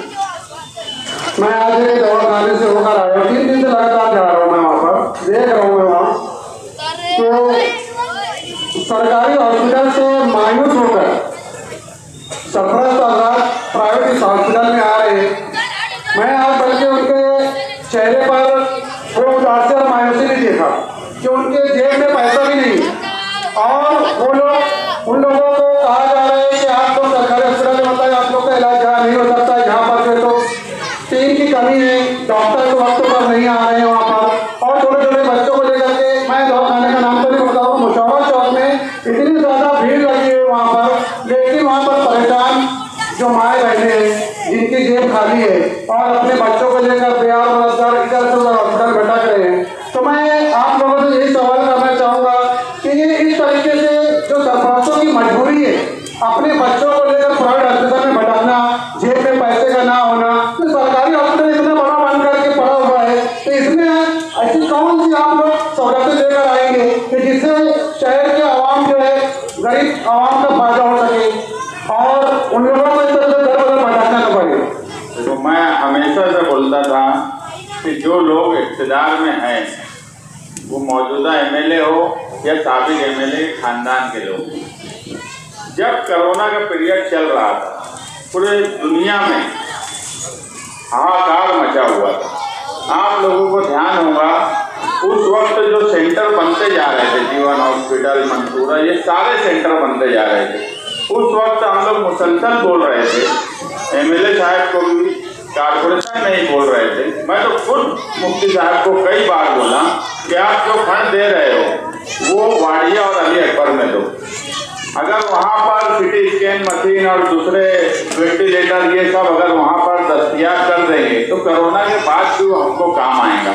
मैं आज एक दवाखाने से होकर आया हूँ, 3 दिन से लगातार जा रहा हूँ। मैं वहाँ पर देख रहा हूँ, मैं वहाँ तो सरकारी हॉस्पिटल से मायूस होकर सरफराज आजाद प्राइवेट हॉस्पिटल में आ रहे हैं। मैं आज बल्कि उनके चेहरे पर वो उदासी और मायूसी नहीं देखा कि उनके जेब में पैसा भी नहीं और वो लोग उन लोगों को कहा जा रहा है कि आप लोग सरकारी हॉस्पिटल में बताइए आप लोग का इलाज यहाँ नहीं हो सकता है, यहाँ पर तो टीम की कमी है, डॉक्टर तो वक्त पर नहीं आ रहे हैं वहाँ पर। और छोटे छोटे बच्चों को लेकर के मैं दवाखाने का नाम तो नहीं बताऊँ, मुशावर चौक में इतनी ज़्यादा भीड़ लगी है वहाँ पर, लेकिन वहाँ पर परेशान जो माए बहने हैं जिनकी जेब खाली है और अपने बच्चों को लेकर बिहार मददगार इधर से उधर हॉस्पिटल भटक रहे हैं। तो मैं आप लोगों से यही सवाल करना चाहूँगा कि ये इस तरीके से जो सरपंचों की मजबूरी है अपने बच्चों को लेकर प्राइवेट हॉस्पिटल में भटकना, जेब में पैसे का ना होना, तो सरकारी हॉस्पिटल इतना बड़ा बन करके पड़ा हुआ है तो इसमें ऐसी कौन सी आप लोग सहूलतें लेकर आएंगे कि जिससे शहर के आवाम जो है गरीब आवाम का फायदा हो सके और उन लोगों को इस तरह से दर बदर भटकना न पड़े। देखो, मैं हमेशा से बोलता था कि जो लोग इक़्तिदार में हैं वो मौजूदा एमएलए हो या साबिक एमएलए खानदान के लोग। जब कोरोना का पीरियड चल रहा था पूरे दुनिया में हाहाकार मचा हुआ था। आप लोगों को ध्यान होगा उस वक्त जो सेंटर बनते जा रहे थे, जीवन हॉस्पिटल, मंसूरा, ये सारे सेंटर बनते जा रहे थे। उस वक्त हम लोग मुसलसल बोल रहे थे, एमएलए साहब को भी, कारपोरेशन में ही बोल रहे थे। मैं तो खुद मुफ्ती साहब को कई बार बोला कि आप जो फंड दे रहे हो वो वाडिया और अली अकबर में दो। अगर वहाँ पर सिटी स्कैन मशीन और दूसरे वेंटिलेटर ये सब अगर वहाँ पर दस्तयाब कर देंगे तो कोरोना के बाद भी हमको काम आएगा।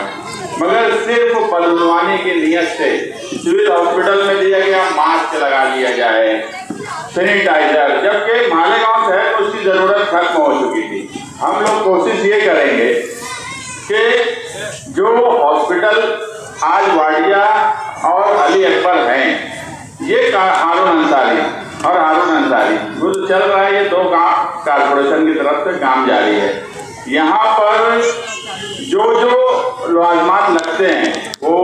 मगर सिर्फ बदलवाने की नीयत से सिविल हॉस्पिटल में दिया गया मास्क लगा लिया जाए, सैनिटाइजर, जबकि मालेगांव शहर में उसकी ज़रूरत खत्म हो चुकी थी। हम लोग कोशिश ये करेंगे कि जो हॉस्पिटल आज वाडिया और अली अकबर हैं, ये हारून अंसारी वो तो चल रहा है, ये 2 काम कारपोरेशन की तरफ से काम जारी है। यहाँ पर जो लाजमात लगते हैं वो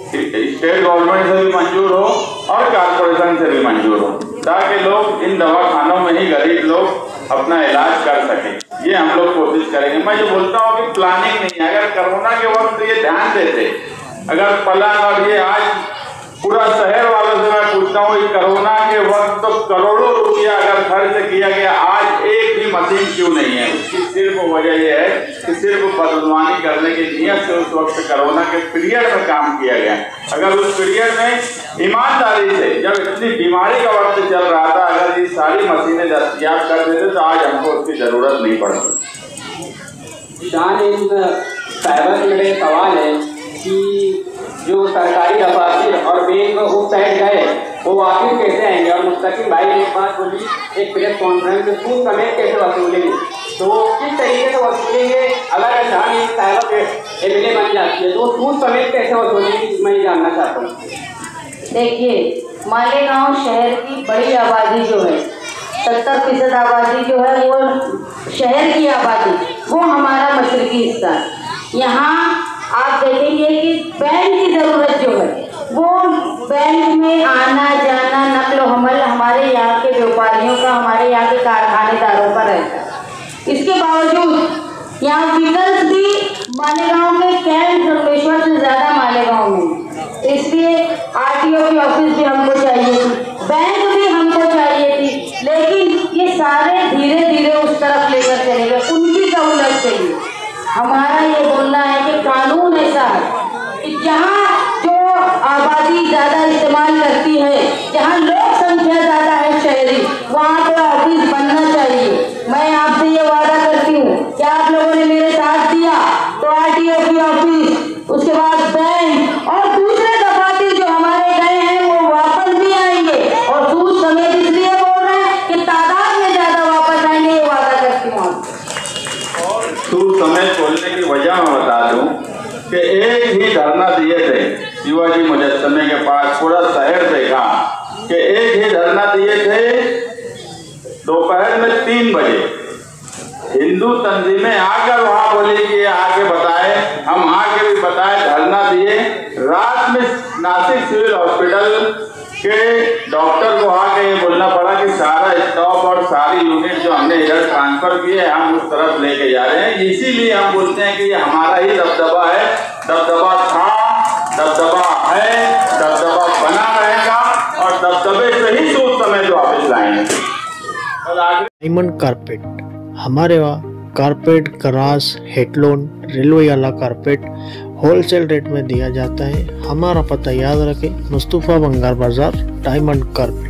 स्टेट गवर्नमेंट से भी मंजूर हो और कारपोरेशन से भी मंजूर हो, ताकि लोग इन दवाखानों में ही गरीब लोग अपना इलाज कर सकें। ये हम लोग कोशिश करेंगे। मैं जो बोलता हूँ कि प्लानिंग नहीं है। अगर कोरोना के वक्त ये ध्यान देते, अगर प्लान, और ये आज पूरा शहर वालों से मैं पूछता हूँ, कोरोना के वक्त तो करोड़ों रुपया अगर खर्च किया गया, आज एक भी मशीन क्यों नहीं है? उसकी सिर्फ वजह यह है कि सिर्फ बदलवानी करने की नीयत से उस वक्त कोरोना के पीरियड में काम किया गया। अगर उस पीरियड में ईमानदारी से, जब इतनी बीमारी का वक्त चल रहा था, अगर ये सारी मशीनें दस्तयाब कर देते तो आज हमको उसकी ज़रूरत नहीं पड़ती। शान साहिबा से मेरा सवाल है कि जो सरकारी दफातर और बैंक उस साइड गए वो वापस कैसे आएंगे? और मुस्तकिम भाई ने एक बात बोली एक प्रेस कॉन्फ्रेंस में, सूद समेत कैसे वसूलेंगे? तो वो किस तरीके से वसूलेंगे? अगर शान साहिबा एमएलए बन जाती है तो सूद समेत कैसे वसूलेंगे, मैं ये जानना चाहता हूँ। देखिए, मालेगांव शहर की बड़ी आबादी जो है, 70% आबादी जो है वो शहर की आबादी, वो हमारा मशरकी हिस्सा है। यहाँ आप देखेंगे कि बैंक की ज़रूरत जो है वो बैंक में आना जाना, नकलो हमल हमारे यहाँ के व्यापारियों का, हमारे यहाँ के कारखानेदारों का रहता है। इसके बावजूद यहाँ विकल्प भी मालेगांव में कैंट धर्मेश्वर से ज़्यादा मालेगांव में, इसलिए आरटीओ की ऑफिस भी हमको चाहिए थी, बैंक भी हमको चाहिए थी, लेकिन ये सारे धीरे धीरे उस तरफ लेकर चले गए। उनकी सहूलत चाहिए। हमारा ये बोलना है कि कानून ऐसा है कि जहाँ जो आबादी ज़्यादा इस्तेमाल करती है, जहाँ लोक संख्या ज़्यादा है शहरी, वहाँ पे ऑफिस बनना चाहिए। मैं आपसे ये वादा करती हूँ कि आप लोगों ने मेरे साथ दिया तो आरटीओ की ऑफिस, उसके बाद बैंक और दूसरे दफातर जो हमारे गए हैं वो वापस भी आएंगे और सूद समेत कि एक ही धरना दिए थे दोपहर में 3 बजे। हिंदू तंजीमें आकर वहां बोली कि आके बताए, हम आके भी बताए, धरना दिए। रात में नासिक सिविल हॉस्पिटल के डॉक्टर को आके ये बोलना पड़ा कि सारा स्टॉफ और सारी यूनिट जो हमने इधर ट्रांसफर किए हम उस तरफ लेके जा रहे हैं। इसीलिए हम बोलते हैं कि ये हमारा ही दबदबा है, दबदबा था, दबदबा है, दबदबा बना रहेगा और दबदबे से ही तो उस समय जो वापस लाएंगे। डायमंड कारपेट, हमारे वहाँ कारपेट, ग्रास, हेडलोन, रेलवे वाला कारपेट होलसेल रेट में दिया जाता है। हमारा पता याद रखें, मुस्तफ़ा बंगार बाजार, डायमंड कारपेट।